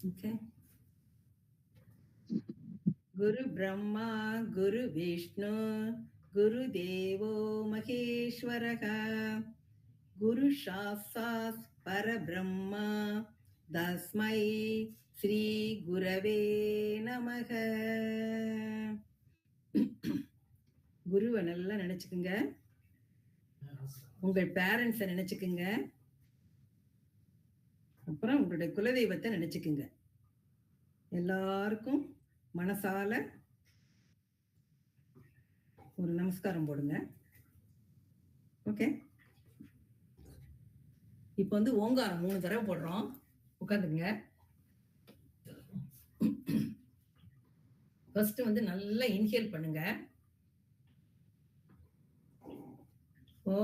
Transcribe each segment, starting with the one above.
Okay. Guru Brahma, Guru Vishnu, Guru Devo Maheshwaraha, Guru Shasat Parabrahma, Dasmai Sri Gurave Namaha. குருவை நல்லா நினைச்சுக்குங்க. உங்கள் பேரண்ட்ஸை நினைச்சுக்குங்க. அப்புறம் உங்களுடைய குலதெய்வத்தை நினைச்சுக்குங்க. எல்லாருக்கும் மனசால ஒரு நமஸ்காரம் போடுங்க. ஓகே. இப்போ வந்து ஓங்காரம் 3 தடவை போடுறோம். உட்காந்துங்க. ஃபர்ஸ்ட் வந்து நல்லா இன்ஹேல் பண்ணுங்க. ஓ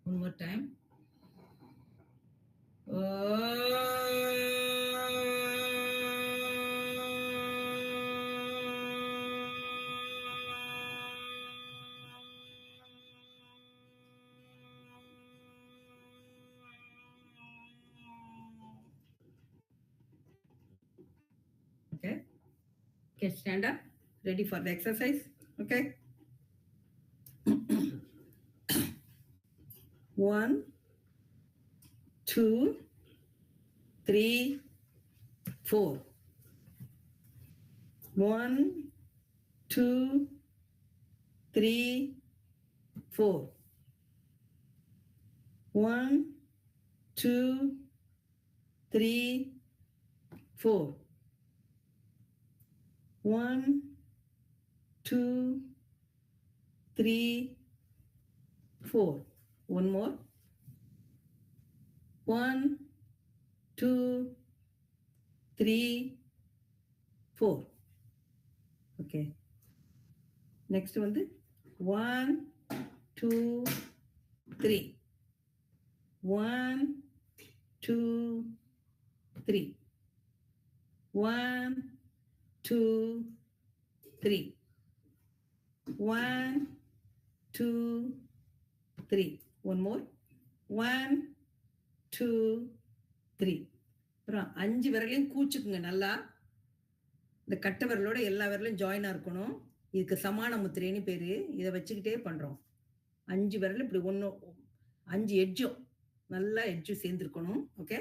One more time. Okay. Okay, stand up. Ready for the exercise? Okay. 1, 2, 3, 4. 1, 2, 3, 4. 1, 2, 3, 4. 1, 2, 3, 4. One more. 1, 2, 3, 4. Okay. Next வந்து 1, 2, 3. 1, 2, 3. 1, 2, 3. 1, 2, 3. One more. 1, 2, 3. அப்புறம் 5 விரலையும் கூச்சுக்குங்க. நல்லா இந்த கட்டை விரலோட எல்லா விரலையும் ஜாயினா இருக்கணும். இதுக்கு சமான முத்திரைன்னு பேரு. இதை வச்சுக்கிட்டே பண்றோம். 5 விரல் இப்படி 5 எட்ஜும் நல்லா எட்ஜும் சேர்ந்துருக்கணும். ஓகே.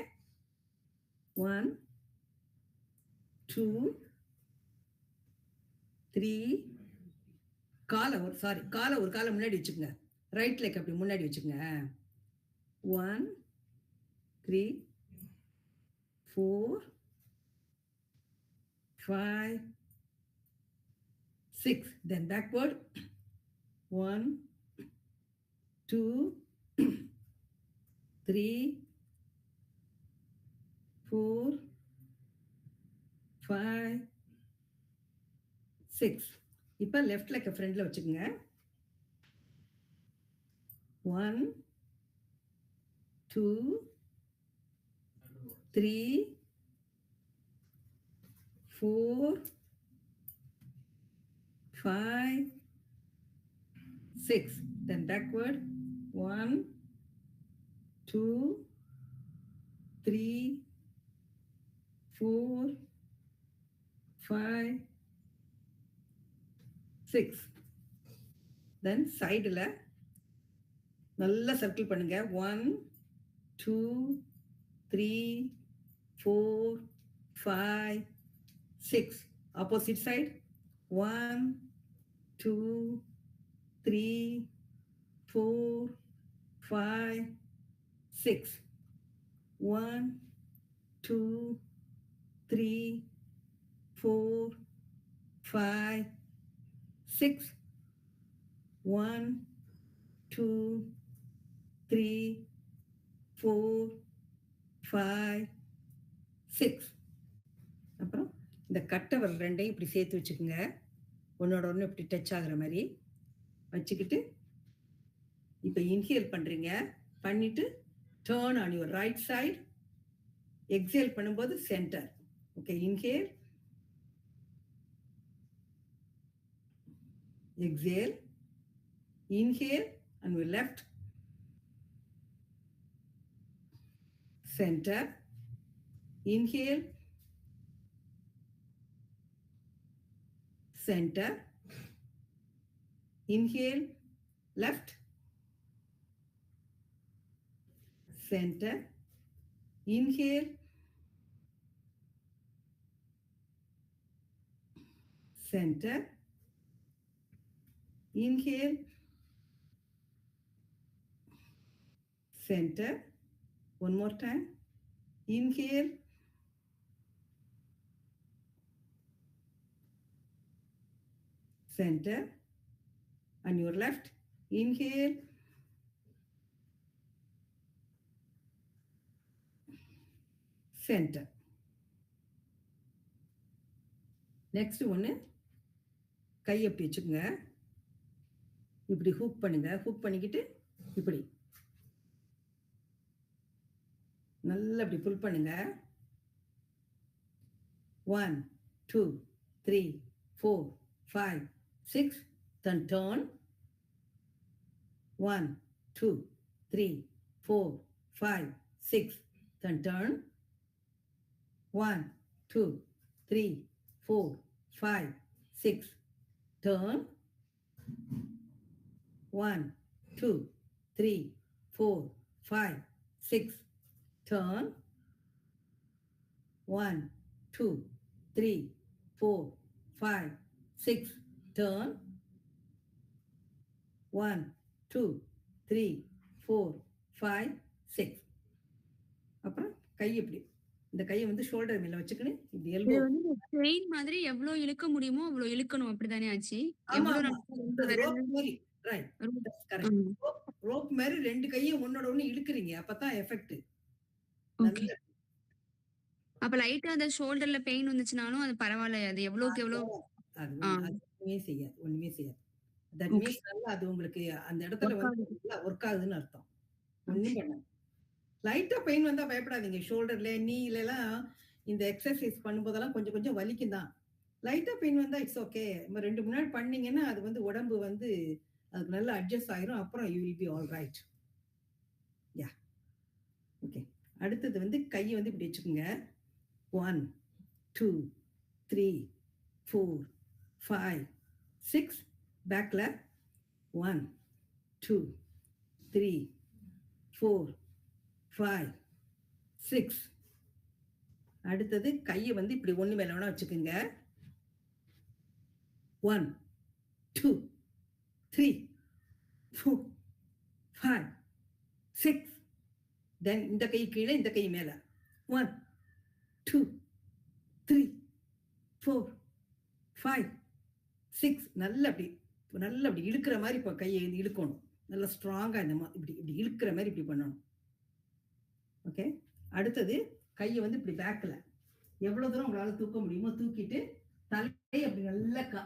1, 2, 3. காலை ஒரு காலை முன்னாடி வச்சுக்கோங்க. ரைட் லெக் அப்படி முன்னாடி வச்சுக்கோங்க. 1, 3, 4, 5, 6. Then backward. 1, 2, 3, 4, 5, 6. இப்போ லெஃப்ட் லெக் ஃப்ரண்ட்ல வச்சுக்கோங்க. 1, 2, 3, 4, 5, 6. Then backward. 1, 2, 3, 4, 5, 6. Then sideல நல்லா சர்க்கிள் பண்ணுங்க. 1, 2, 3, 4, 5, 6. Opposite side. 1, 2, 3, 4, 5, 6. 1, 2, 3, 4, 5, 6. 1, 2, 3, 4, 5, 6. அப்புறம் இந்த கட்டை விரல் ரெண்டையும் இப்படி சேர்த்து வச்சுக்கோங்க. ஒன்னோட ஒன்று இப்படி டச் ஆகுற மாதிரி வச்சுக்கிட்டு இப்போ இன்ஹேல் பண்ணுறீங்க. பண்ணிட்டு turn on your right side. Exhale பண்ணும்போது centre. Okay, inhale, exhale, inhale and your left, center, inhale, center, inhale, left, center, inhale, center, inhale, center. One more time. Inhale, center, and your left. Inhale, center. Next one, கை எப்படி வச்சுக்கோங்க. இப்படி hook பண்ணுங்க. Hook பண்ணிக்கிட்டு இப்படி நல்லா இப்படி புல் பண்ணுங்க. 1 2 3 4 5 6. Then turn. 1 2 3 4 5 6. Then turn. 1 2 3 4 5 6. Turn. 1 2 3 4 5 6. Turn. 1 2 3 4 5 6. Turn. 1 2 3 4 5 6. அப்புறம் கை இப்படி இந்த கையை வந்து ஷோல்டர் மேல வச்சுக்கணும். இப்படி இது எல்போ. வந்து செயின் மாதிரி எவ்வளவு இழுக்க முடியுமோ அவ்வளவு இழுக்கணும், அப்படிதானே ஆச்சு? ஆமா எவ்வளவு ஆமா, நம்ம ரெண்டு அது விரல் ரோப் மாதிரி. Right, that's correct. ரோப் மாதிரி ரெண்டு கையும் ஒன்னோட ஒண்ணு இழுக்குறீங்க. அப்பதான் எஃபெக்ட். ஓகே. அப்ப லைட்டா அந்த ஷோல்டர்ல பெயின் வந்துச்சுனாலும் அது பரவாயில்ல. அது எவ்வளவுக்கு எவ்வளவு அது ஆ. அது ஒண்ணுமே செய்யாது, ஒண்ணுமே செய்யாது. That okay. மீன்ஸ் நல்லா அது உங்களுக்கு அந்த இடத்துல Work வந்து ஆகுது. நல்லா ஒர்க் ஆகுதுன்னு அர்த்தம். ஒண்ணும் பண்ணாது. லைட்டா பெயின் வந்தா பயப்படாதீங்க. ஷோல்டர்ல, நீல எல்லாம் இந்த எக்ஸர்சைஸ் பண்ணும்போதெல்லாம் கொஞ்சம் கொஞ்சம் வலிக்கும் தான். லைட்டா பெயின் வந்தா இட்ஸ் ஓகே. 2 மணி நேரம் பண்ணீங்கன்னா அது வந்து உடம்பு வந்து அதுக்கு நல்லா அட்ஜஸ்ட் ஆயிரும். அப்புறம் you will be all right. Yeah, okay. அடுத்தது வந்து கையை வந்து இப்படி வச்சுக்கோங்க. 1 2 3 4 5 6. பேக்ல 1 2 3 4 5 6. அடுத்தது கையை வந்து இப்படி ஒண்ணு மேல வேணா வச்சுக்கோங்க. 1 2 3 4 5 6. தென் இந்த கை கீழே, இந்த கை மேல. 1 2 3 4 5 6. நல்லா அப்படி இழுக்கிற மாதிரி இப்போ கையை இழுக்கணும். நல்லா ஸ்ட்ராங்கா இந்த மாதிரி இப்படி இப்படி இழுக்கிற மாதிரி இப்படி பண்ணணும். ஓகே. அடுத்தது கையை வந்து இப்படி பேக்ல எவ்வளவு தூரம் உங்களால தூக்க முடியுமோ தூக்கிட்டு தலையை அப்படி நல்லா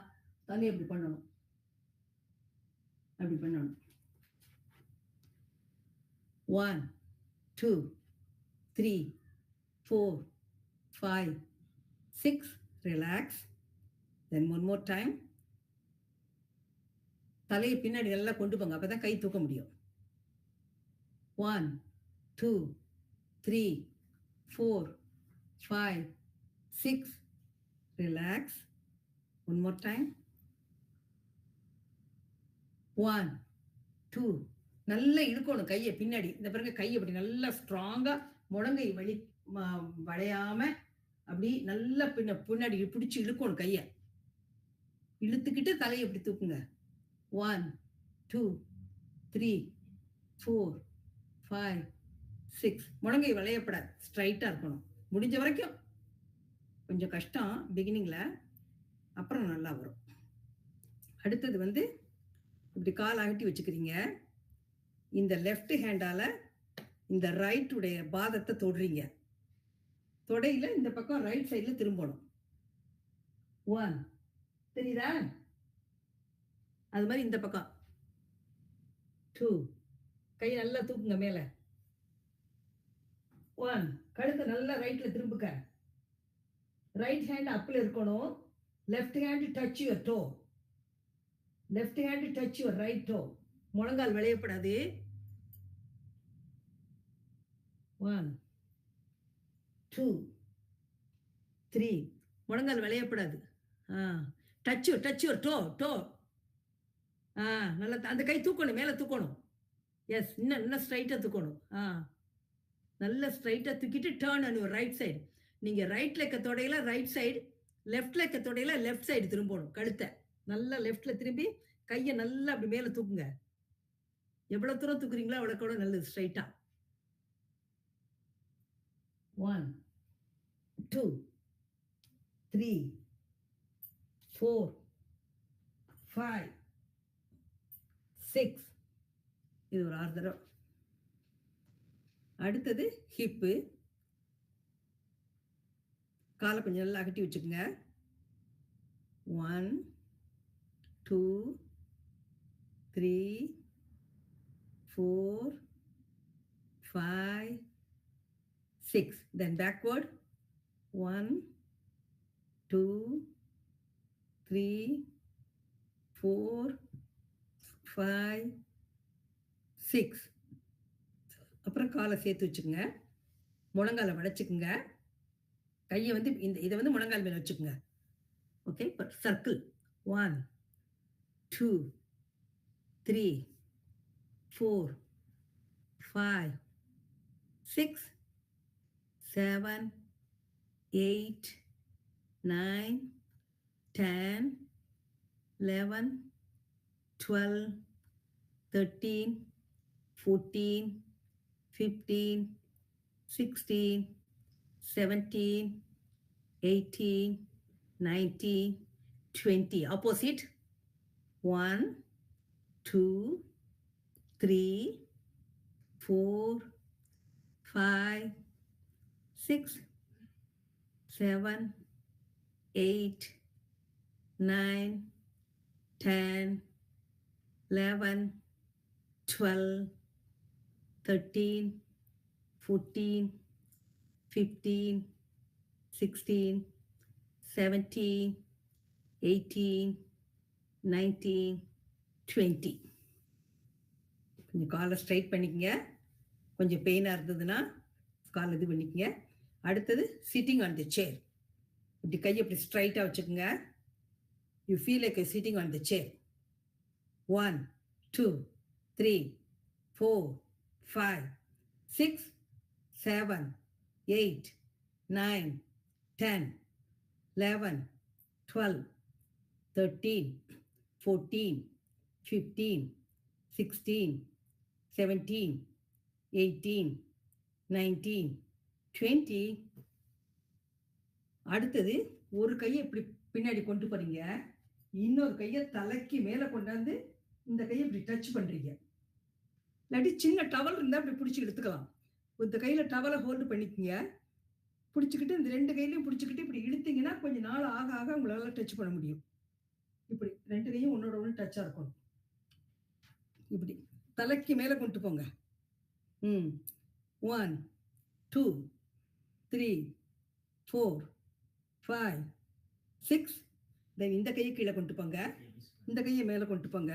தலையை அப்படி பண்ணணும். அப்படி பண்ணணும். 1 2 3 4 5 6. ரிலாக்ஸ். தென் ஒன் மோர் டைம். தலையை பின்னாடி நல்லா கொண்டு போங்க. அப்பதான் கை தூக்க முடியும். 1 2 3 4 5 6. ரிலாக்ஸ். One more time. 1 2. நல்லா இழுக்கணும் கையை பின்னாடி. இந்த பாருங்க, கை அப்படி நல்லா ஸ்ட்ராங்கா முழங்கை வளையாம அப்படி நல்லா பின்னாடி பிடிச்சு இழுக்கணும் கையை. இழுத்துக்கிட்டு தலையை எப்படி தூக்குங்க. 1 2 3 4 5 6. முழங்கை வளையப்படாது, ஸ்ட்ரைட்டா இருக்கணும். முடிஞ்ச வரைக்கும் கொஞ்சம் கஷ்டம் பிகினிங்ல, அப்புறம் நல்லா வரும். அடுத்தது வந்து இப்படி கால் அகட்டி வச்சுக்கிறீங்க. இந்த லெஃப்ட் ஹேண்டால இந்த ரைட் உடைய பாதத்தை தொடுறீங்க. தொடையில இந்த பக்கம் ரைட் சைடில் திரும்பணும். 1 தெரியுதா? அது மாதிரி இந்த பக்கம் 2 கை நல்லா தூக்குங்க மேலே. 1 கழுத்தை நல்லா ரைட்டில் திரும்புக்க. ரைட் ஹேண்ட் அப்பில் இருக்கணும். Left hand touch your to. Left hand touch your right to. முழங்கால் விளையப்படாது. 1 2 3 முழங்கால் விளையப்படாது. Touch your to. நல்லா அந்த கை தூக்கணும், மேலே தூக்கணும். எஸ், இன்னும் ஸ்ட்ரைட்டாக தூக்கணும். நல்லா ஸ்ட்ரைட்டாக தூக்கிட்டு turn on your right side. நீங்கள் ரைட் லெக்க தொடையில ரைட் சைடு, லெஃப்ட் லெக்க தொடையில லெஃப்ட் சைடு திரும்பணும். கழுத்தை நல்லா லெஃப்டில் திரும்பி கையை நல்லா அப்படி மேலே தூக்குங்க. எவ்வளோ தூரம் தூக்குறீங்களோ அவ்வளோ கூட நல்லது. ஸ்ட்ரைட்டாக 1 2 3 4 5 6. இது ஒரு 6 தடவை. அடுத்தது ஹிப்பு. காலை கொஞ்சம் நல்லா அகட்டி வச்சுக்கோங்க. 1 2 3 4 5 6. Then backward. 1 2 3 4 5 6. அப்புறம் காலை சேர்த்து வச்சுக்கோங்க. முழங்காலை வளைச்சிக்குங்க. கையை வந்து இதை வந்து முழங்கால் மேலே வச்சுக்கோங்க. Okay, circle 1 2 3 4 5 6 7 8 9 10 11 12 13 14 15 16 17 18 19 20. Opposite. 1 2 3 4 5 6 7 8 9 10 11 12 13 14 15 16 17 18 19 20. கொஞ்சம் காலை ஸ்ட்ரைட் பண்ணிக்கங்க. கொஞ்சம் பெயினாக இருந்ததுன்னா கால் இது பண்ணிக்கங்க. அடுத்தது சிட்டிங் ஆன் தி சேர். இப்படி கையை இப்படி ஸ்ட்ரைட்டாக வச்சுக்கோங்க. You feel like sitting on the chair. 1 2 3 4 5 6 7 8 9 10 11 12 13 14 15 16 17 18 19 20. அடுத்தது ஒரு கையை இப்படி பின்னாடி கொண்டு போறீங்க. இன்னொரு கையை தலைக்கு மேலே கொண்டாந்து இந்த கையை இப்படி டச் பண்ணுறீங்க. இல்லாட்டி சின்ன டவல் இருந்தால் இப்படி பிடிச்சி எடுத்துக்கலாம். இந்த கையில் டவலை ஹோல்டு பண்ணிக்கோங்க. பிடிச்சிக்கிட்டு இந்த 2 கையிலையும் பிடிச்சிக்கிட்டு இப்படி இழுத்தீங்கன்னா கொஞ்சம் நாள் ஆக ஆக உங்களால் டச் பண்ண முடியும். இப்படி 2 கையும் ஒன்னோட ஒன்று டச்சாக இருக்கணும். இப்படி தலைக்கு மேலே கொண்டு போங்க. 1 2 3 4 5 6. தென் இந்த கையை கீழே கொண்டு போங்க. இந்த கையை மேலே கொண்டு போங்க.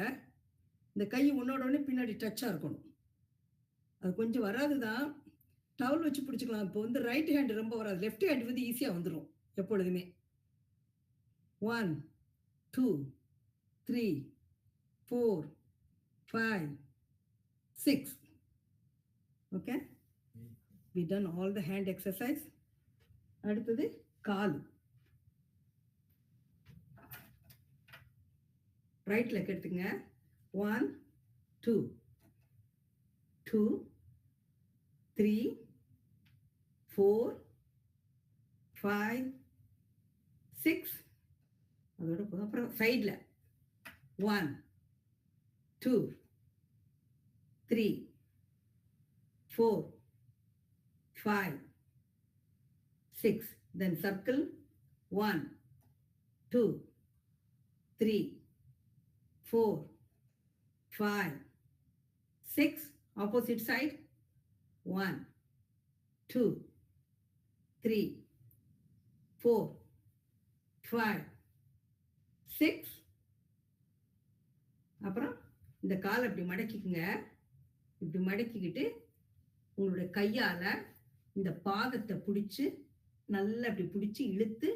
இந்த கை ஒன்னோட ஒன்று பின்னாடி டச்சாக இருக்கணும். அது கொஞ்சம் வராது தான், டவல் வச்சு பிடிச்சிக்கலாம். இப்போ வந்து ரைட் ஹேண்டு ரொம்ப வராது, லெஃப்ட் ஹேண்டு வந்து ஈஸியாக வந்துடும் எப்பொழுதுமே. 1 2 3 4 5 6. Okay, we done all the hand exercise. அடுத்தது கால். ரைட் லெக் எடுத்துங்க. 1 2 2 3 4 5 6. அதோட போதும். அப்புறம் சைடில் 1 2 3 4 5 6. Then circle 1, 2, 3, 4, 5, 6. Opposite side 1, 2, 3, 4, 5, 6. அப்புறம் இந்த காலை இப்படி மடக்கிக்குங்க. இப்படி மடக்கிக்கிட்டு உங்களுடைய கையால இந்த பாதத்தை பிடிச்சு நல்லா இப்படி பிடிச்சி இழுத்து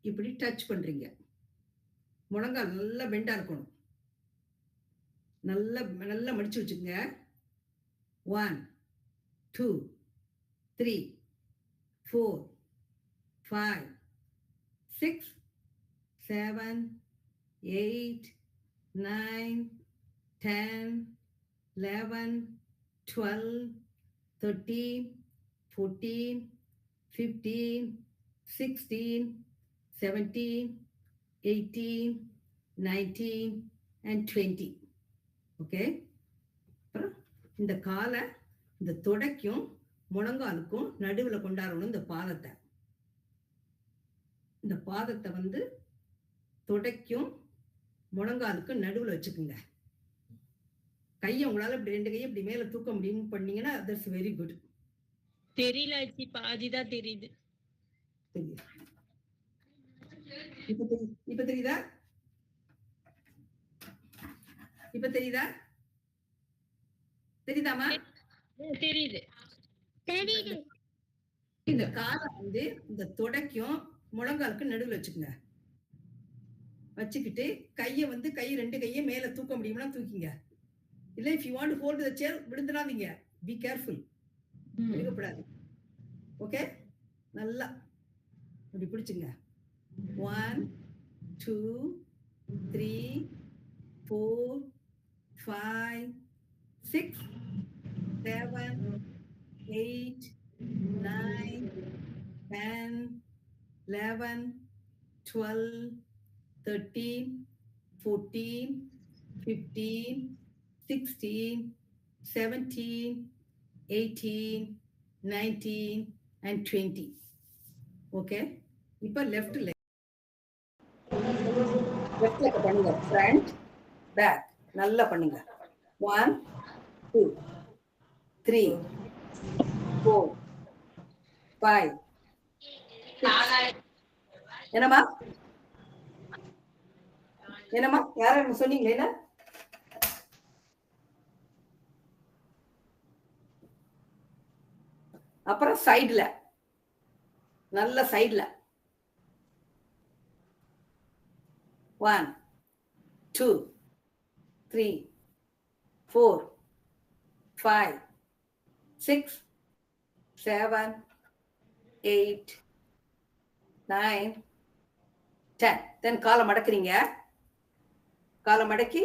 இப்படி டச் பண்றீங்க. முழங்கால் நல்லா பெண்டா இருக்கணும். நல்லா நல்லா மடிச்சு வச்சுக்கோங்க. 1, 2, 3, 4, 5, 6, 7, 8, 9, 10, 11, 12, 13, 14, 15, 16, 17, 18, 19 and 20. ஓகே. அப்புறம் இந்த காலை இந்த தொடைக்கும் முழங்காலுக்கும் நடுவில் கொண்டாடணும். இந்த பாதத்தை வந்து தொடைக்கும் முழங்காலுக்கும் நடுவில் வச்சுக்குங்க. கையை உங்களால இப்படி 2 கையை இப்படி மேல தூக்க முடியும் பண்ணீங்கன்னா தட்ஸ் வெரி குட். தெரியல ஆச்சி, பாதிதான் தெரியுது. இப்ப தெரியுதா? இப்ப தெரியுதா? தெரியுதாமா? தெரியுது. இந்த காலை வந்து இந்த தொடைக்கும் முழங்காலுக்கு நடுவில் வச்சுக்கோங்க. வச்சுக்கிட்டு கையை வந்து கை 2 கையை மேல தூக்க முடியும்னா தூக்கிங்க. இல்ல if you want to hold the chair விழுந்துடாதீங்க. Be careful. விழுகக்கூடாது. ஓகே. நல்லா இப்படி பிடிச்சுங்க. 1, 2, 3, 4, 5, 6, 7, 8, 9, 10, 11, 12, 13, 14, 15, 16, 17, 18, 19 and 20. ஓகே. இப்போ லெஃப்ட் லெக் பண்ணுங்க. ஃப்ரண்ட் பேக் நல்லா பண்ணுங்க. 1, 2, 3, 4, 5. என்னம்மா யாரும் சொன்னீங்களே? அப்புறம் சைடுல நல்ல சைடுல 1, 2, 3, 4, 5, 6, 7, 8, 9, 10. தென் காலை மடக்குறீங்க. காலை மடக்கி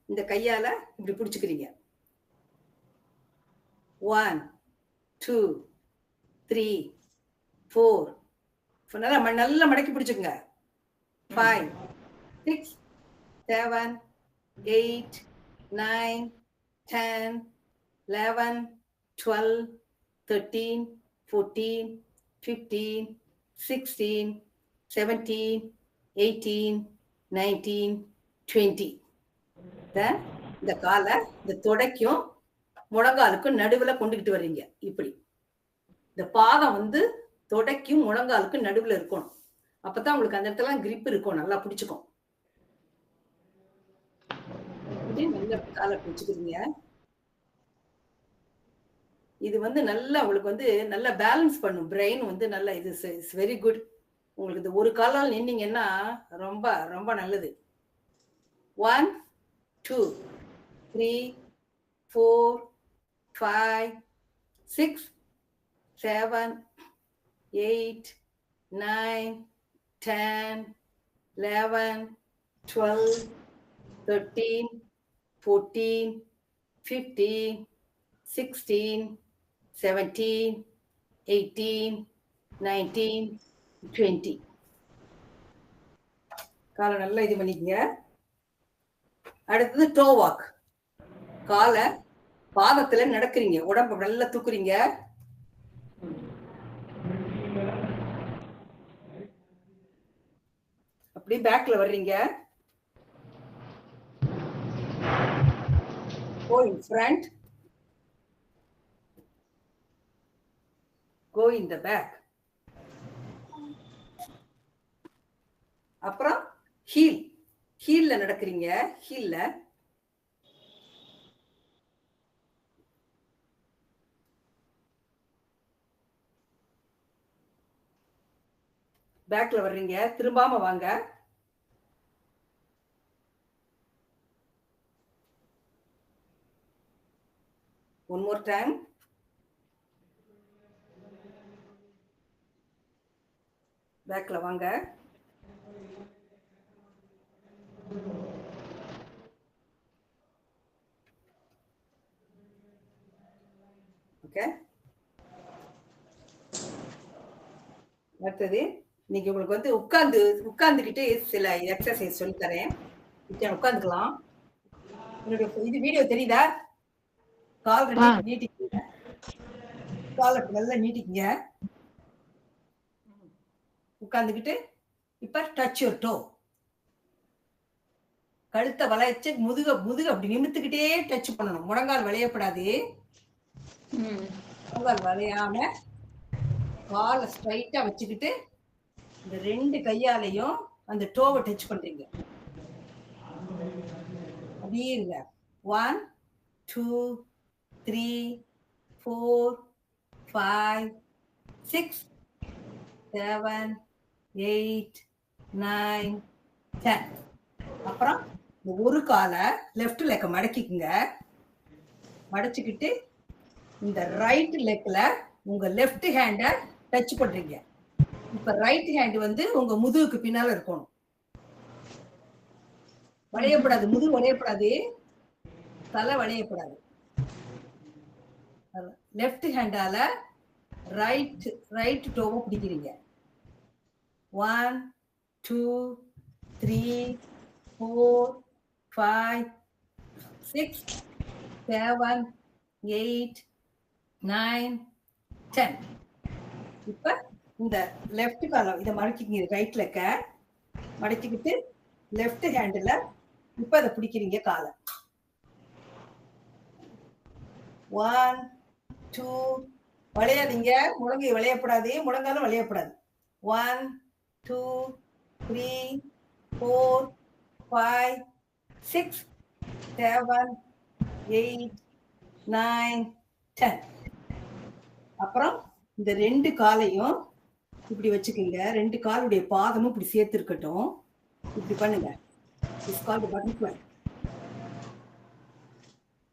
இந்த கையால இப்படி பிடிச்சுக்கிறீங்க. 1, 2, 3, 4. நல்லா மடக்கி பிடிச்சுக்குங்க. 5, 6, 7, 8, 9, 10, 11, 12, 13, 14, 15, 16, 17, 18, 19, 20. இந்த காலை இந்த தொடைக்கும் முழங்காலுக்கும் நடுவுல கொண்டுகிட்டு வர்றீங்க. இப்படி இந்த பாதம் வந்து தொடைக்கும் முழங்காலுக்கும் நடுவுல இருக்கணும். அப்பதான் உங்களுக்கு அந்த இடத்துல கிரிப் இருக்கும். நல்லா பிடிச்சுக்கும். நல்ல காலை பிடிச்சுக்கிறீங்க. இது வந்து நல்லா உங்களுக்கு வந்து நல்லா பேலன்ஸ் பண்ணும். பிரெயின் வந்து நல்லா இது இட்ஸ் வெரி குட். உங்களுக்கு இந்த ஒரு காலால் நின்னீங்கன்னா ரொம்ப ரொம்ப நல்லது. 1, 2, 3, 4, 5, 6, 7, 8, 9, 10, 11, 12, 13, 14, 15, 16, 17, 18, 19, 20. காலை நல்லா இது பண்ணிக்கங்க. அடுத்தது டோ வாக். காலை பாதத்துல நடக்கிறீங்க. உடம்பு நல்லா தூக்குறீங்க. அப்படி பேக்ல வர்றீங்க. Go in front. Go in the back. அப்புறம் ஹீல்ல நடக்கிறீங்க. ஹீல்ல பேக்ல வர்றீங்க. திரும்பாம வாங்க. One more time. பேக்ல வாங்க. ஓகே. அடுத்தது இன்னைக்கு உங்களுக்கு வந்து உட்கார்ந்துக்கிட்டு சில எக்ஸசைஸ் சொல்லி தரேன். உட்கார்ந்துக்கலாம். என்னுடைய இது வீடியோ தெரியுதா? கால் ரெண்டு நீட்டிக்கங்க. காலை நல்லா நீட்டிக்கங்க. உட்கார்ந்துக்கிட்டு இப்ப டச் யுவர் டோ. கழுத்தை வளைச்சு முதுக அப்படி நிமித்துக்கிட்டே டச் பண்ணணும். முழங்கால் வளையப்படாது. முழங்கால் வளையாம காலை ஸ்ட்ரைட்டா வச்சுக்கிட்டு இந்த 2 கையாலையும் அந்த டோவை டச் பண்றீங்க. அப்படியே இருங்க. 1 2 3 4 5 6 7 8 9 10. அப்புறம் இந்த ஒரு காலை லெஃப்ட் லெக்க மடக்கிக்குங்க. மடச்சுக்கிட்டு இந்த ரைட் லெக்ல உங்க லெஃப்ட் ஹேண்ட டச் பண்றீங்க. இப்ப ரைட் ஹேண்ட் வந்து உங்க முதுகுக்கு பின்னால இருக்கணும். வளையப்படாது. முதுகு வளையப்படாது. தலை வளையப்படாது. லெஃப்ட் ஹேண்டால ரைட் டோவை பிடிக்கிறீங்க. 1 2 3 4 5 6 7 8 9 10. இப்ப இந்த லெஃப்ட் காலம் இதை மடக்கிங்க. ரைட் லெக்க மடக்கிக்கிட்டு லெஃப்ட் ஹேண்ட்ல இப்ப அதை பிடிக்கிறீங்க. காலை 1 2 வளையாதீங்க. முழங்கை வளையப்படாது. முழங்காலும் வளையப்படாது. 1 2 3 4 5 6 7 8 9 10. அப்புறம் இந்த 2 காலையும் இப்படி வச்சுக்கோங்க. 2 காலுடைய பாதமும் இப்படி சேர்த்து இருக்கட்டும். இப்படி பண்ணுங்க.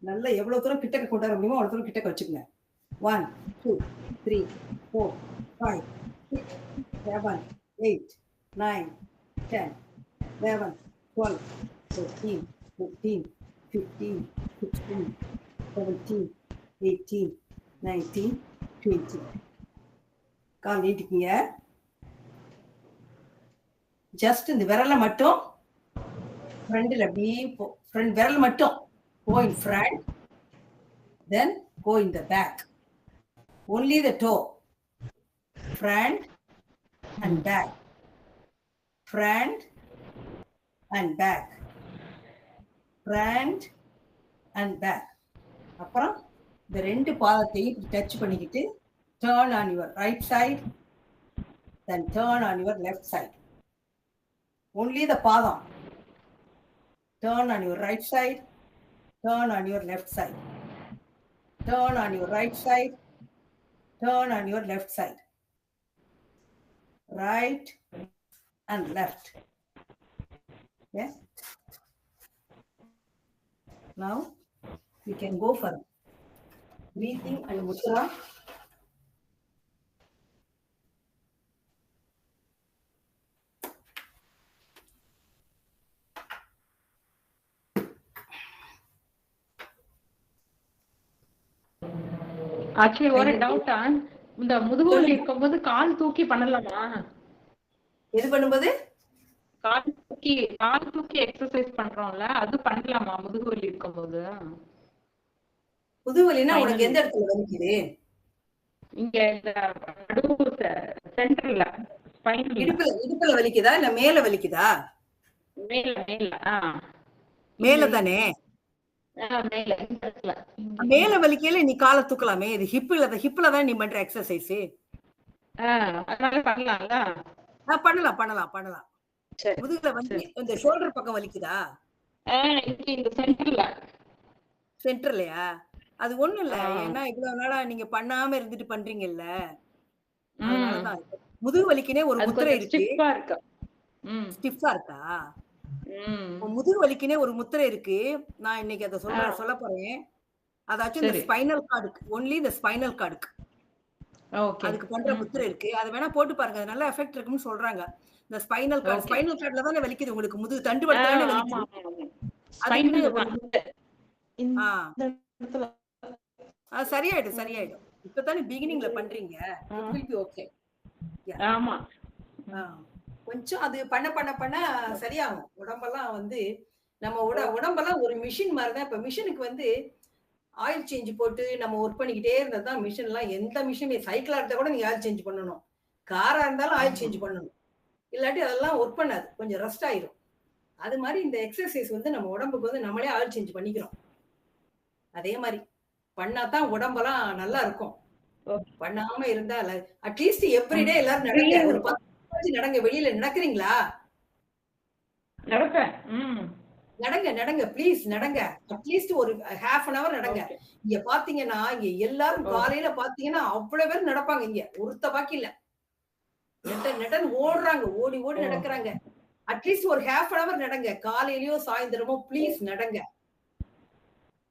நல்லா எவ்வளவு தூரம் கிட்டக்க கொண்டாட முடியுமோ அவ்வளவு தூரம் கிட்டக்க வச்சுக்கோங்க. 1 2 3 4 5 6 7 8 9 10 11 12 13 14 15 16 17 18 19 20. கால் நீட்டிக்குங்க. ஜஸ்ட் இந்த விரலை மட்டும் ஃப்ரண்ட்ல அப்படியே ஃப்ரண்ட் விரல் மட்டும் go in front, then go in the back. Only the toe. Front and back. Front and back. Front and back. அப்புறம் இந்த 2 பாதத்தையும் டச் பண்ணிக்கிட்டு turn on your right side, then turn on your left side. Only the பாதம். Turn on your right side, turn on your left side. Turn on your right side, turn on your left side. Right and left. Yeah. Now we can go for breathing and mudra. Actually ஒரு டவுட்டா, இந்த முதுகுவலி இருக்கும்போது கால் தூக்கி பண்ணலாமா? எது பண்ணும்போது? கால் தூக்கி எக்ஸசைஸ் பண்றோம்ல, அது பண்ணலாமா முதுகுவலி இருக்கும்போது? முதுகுவலினா உனக்கு எந்த இடத்துல வலிக்குது? இங்க இந்த நடுவு சென்டர்ல ஸ்பைனல் இடுப்புல வலிக்குதா இல்ல மேல வலிக்குதா? மேல மேல மேல தானே. மேல இந்த இடத்துல. மேல வலிக்கையில நீ காலை தூக்கலாமே. இது ஹிப்ல தான் நீ பண்ற எக்ஸசைஸ். அதனால பண்ணலாம்ல. பண்ணலாம் பண்ணலாம் பண்ணலாம். சரி முதுகுல வந்து இந்த ஷோல்டர் பக்கம் வலிக்குதா? இந்த சென்டர்ல. சென்டர்லயா? அது ஒண்ணும் இல்ல. ஏன்னா இவ்வளவு நாளா நீங்க பண்ணாம இருந்துட்டு பண்றீங்கல்ல, அதனாலதான். முதுகு வலிக்குனே ஒரு முத்திரை இருக்கு. ஸ்டிஃபா இருக்கு. ஸ்டிஃபா இருக்கா? முதுகு வலிக்குனே ஒரு முத்திரை இருக்கு. நான் இன்னைக்கு அதை சொல்ல போறேன். அதாச்சும் இந்த ஸ்பைனல் கார்டுக்கு, ஒன்லி இந்த ஸ்பைனல் கார்டுக்கு அதுக்கு பண்ற முத்திரை இருக்கு. அதை வேணா போட்டு பாருங்க. அது நல்ல எஃபெக்ட் இருக்குன்னு சொல்றாங்க. இந்த ஸ்பைனல் கார்டுல தானே வலிக்குது உங்களுக்கு, முதுகு தண்டு வலத்துல தானே வலிக்குது. சரியாயிடும் சரியாயிடும். இப்பதானே பிகினிங்ல பண்றீங்க. ஓகே. ஆமா. கொஞ்சம் அது பண்ண பண்ண பண்ண சரியாகும். உடம்பெல்லாம் வந்து நம்ம உடம்பெல்லாம் ஒரு மிஷின் மாதிரிதான். இப்ப மிஷினுக்கு வந்து ஆயில் சேஞ்ச் போட்டு நம்ம ஒர்க் பண்ணிக்கிட்டே இருந்தாதான் மிஷின் எல்லாம், எந்த மிஷின் சைக்கிளா இருந்தா கூட நீங்க ஆயில் சேஞ்ச் பண்ணணும், காரா இருந்தாலும் ஆயில் சேஞ்ச் பண்ணணும். இல்லாட்டி அதெல்லாம் ஒர்க் பண்ணாது, கொஞ்சம் ரெஸ்ட் ஆயிரும். அது மாதிரி இந்த எக்ஸசைஸ் வந்து நம்ம உடம்புக்கு வந்து நம்மளே ஆயில் சேஞ்ச் பண்ணிக்கிறோம். அதே மாதிரி பண்ணாதான் உடம்பெல்லாம் நல்லா இருக்கும். பண்ணாம இருந்தா அட்லீஸ்ட் எவ்ரிடே எல்லாரும் நடங்க. ஒரு 10 நடங்க. வெளியில நடக்கிறீங்களா? நடங்க ப்ளீஸ் நடங்க. அட்லீஸ்ட் ஒரு half an hour நடங்க. இங்க பாத்தீங்கன்னா இங்க எல்லாரும் காலையில பாத்தீங்கன்னா அவ்வளவு பேர் நடப்பாங்க. இங்க ஒருத்த பாக்கி இல்ல, நெட்டன் ஓடுறாங்க, ஓடி ஓடி நடக்கிறாங்க. அட்லீஸ்ட் ஒரு half an hour நடங்க. காலையிலயோ சாயந்தரமோ ப்ளீஸ் நடங்க.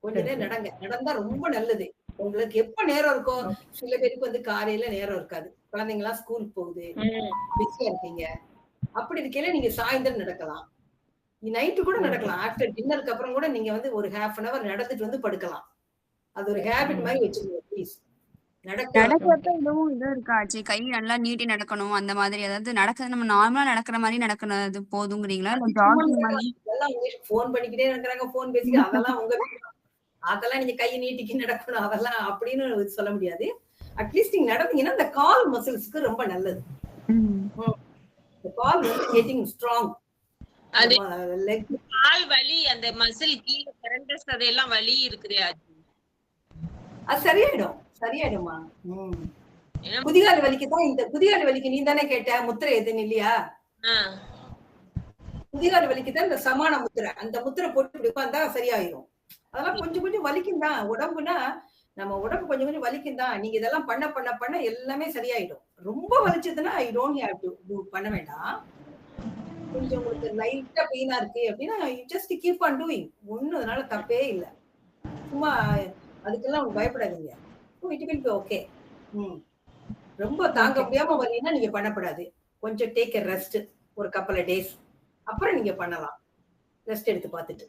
கொஞ்ச நேரம் நடங்க. நடந்தா ரொம்ப நல்லது. உங்களுக்கு எப்ப நேரம் இருக்கோ, சில பேருக்கு வந்து காலையில நேரம் இருக்காது, குழந்தைங்களா ஸ்கூலுக்கு போகுது, பிஸியா இருக்கீங்க. அப்படி இருக்கையில நீங்க சாயந்தரம் நடக்கலாம், நைட்டு கூட நடக்கலாம். ஆஃப்டர் டின்னருக்கு அப்புறம் கூட நீங்க வந்து ஒரு half an hour நடந்துட்டு வந்து படுக்கலாம். அது ஒரு ஹேபிட் மாதிரி வச்சுக்கோங்க ப்ளீஸ். நடக்கிறப்ப இதுவும் இருக்காச்சு, கை நல்லா நீட்டி நடக்கணும் அந்த மாதிரி. அதாவது நடக்கிறது நம்ம நார்மலா நடக்கிற மாதிரி நடக்கிறது போதுங்கிறீங்களா? இல்ல ஜாகிங் மாதிரி? எல்லாம் போன் பண்ணிக்கிட்டே நடக்கிறாங்க, போன் பேசிக்கிட்டு, அதெல்லாம் உங்க அதெல்லாம் நீங்க கையை நீட்டிக்கு நடக்கணும் அதெல்லாம் அப்படின்னு சொல்ல முடியாது. அட்லீஸ்ட் நீங்க நடந்தீங்கன்னா இந்த கால் மசில்ஸ்க்கு ரொம்ப நல்லது. கால் வந்து கெட்டிங் ஸ்ட்ராங். அது கால் வலி, அந்த மசில் கீழ கரண்டஸ் அதெல்லாம் வலி இருக்குதே, அது சரியாயிடும் சரியாயிடுமா. குதிகால் வலிக்குதான். இந்த குதிகால் வலிக்கு நீ தானே கேட்ட முத்திரை எதுன்னு இல்லையா? குதிகால் வலிக்குதான் இந்த சமான முத்திரை. அந்த முத்திரை போட்டு இப்படி உட்கார்ந்தா சரியாயிரும். அதெல்லாம் கொஞ்சம் கொஞ்சம் வலிக்கும் தான். உடம்புனா நம்ம உடம்பு கொஞ்சம் கொஞ்சம் வலிக்கும் தான். நீங்க இதெல்லாம் பண்ண பண்ண பண்ண எல்லாமே சரியாயிடும். ரொம்ப வலிச்சதுன்னா ஐ டோன்ட் ஹேவ் டு பண்ண வேண்டாம். கொஞ்சம் உங்களுக்கு லைட்டா பெயினா இருக்கு அப்படின்னா ஜஸ்ட் கீப் ஆன் டூயிங். ஒண்ணும் அதனால தப்பே இல்ல. சும்மா அதுக்கெல்லாம் பயப்படாதீங்க. It will be okay. ரொம்ப தாங்க முடியாம வரீங்கன்னா நீங்க பண்ணக்கூடாது. கொஞ்சம் டேக் எ ரெஸ்ட், ஒரு கப்பல் டேஸ், அப்புறம் நீங்க பண்ணலாம். ரெஸ்ட் எடுத்து பார்த்துட்டு.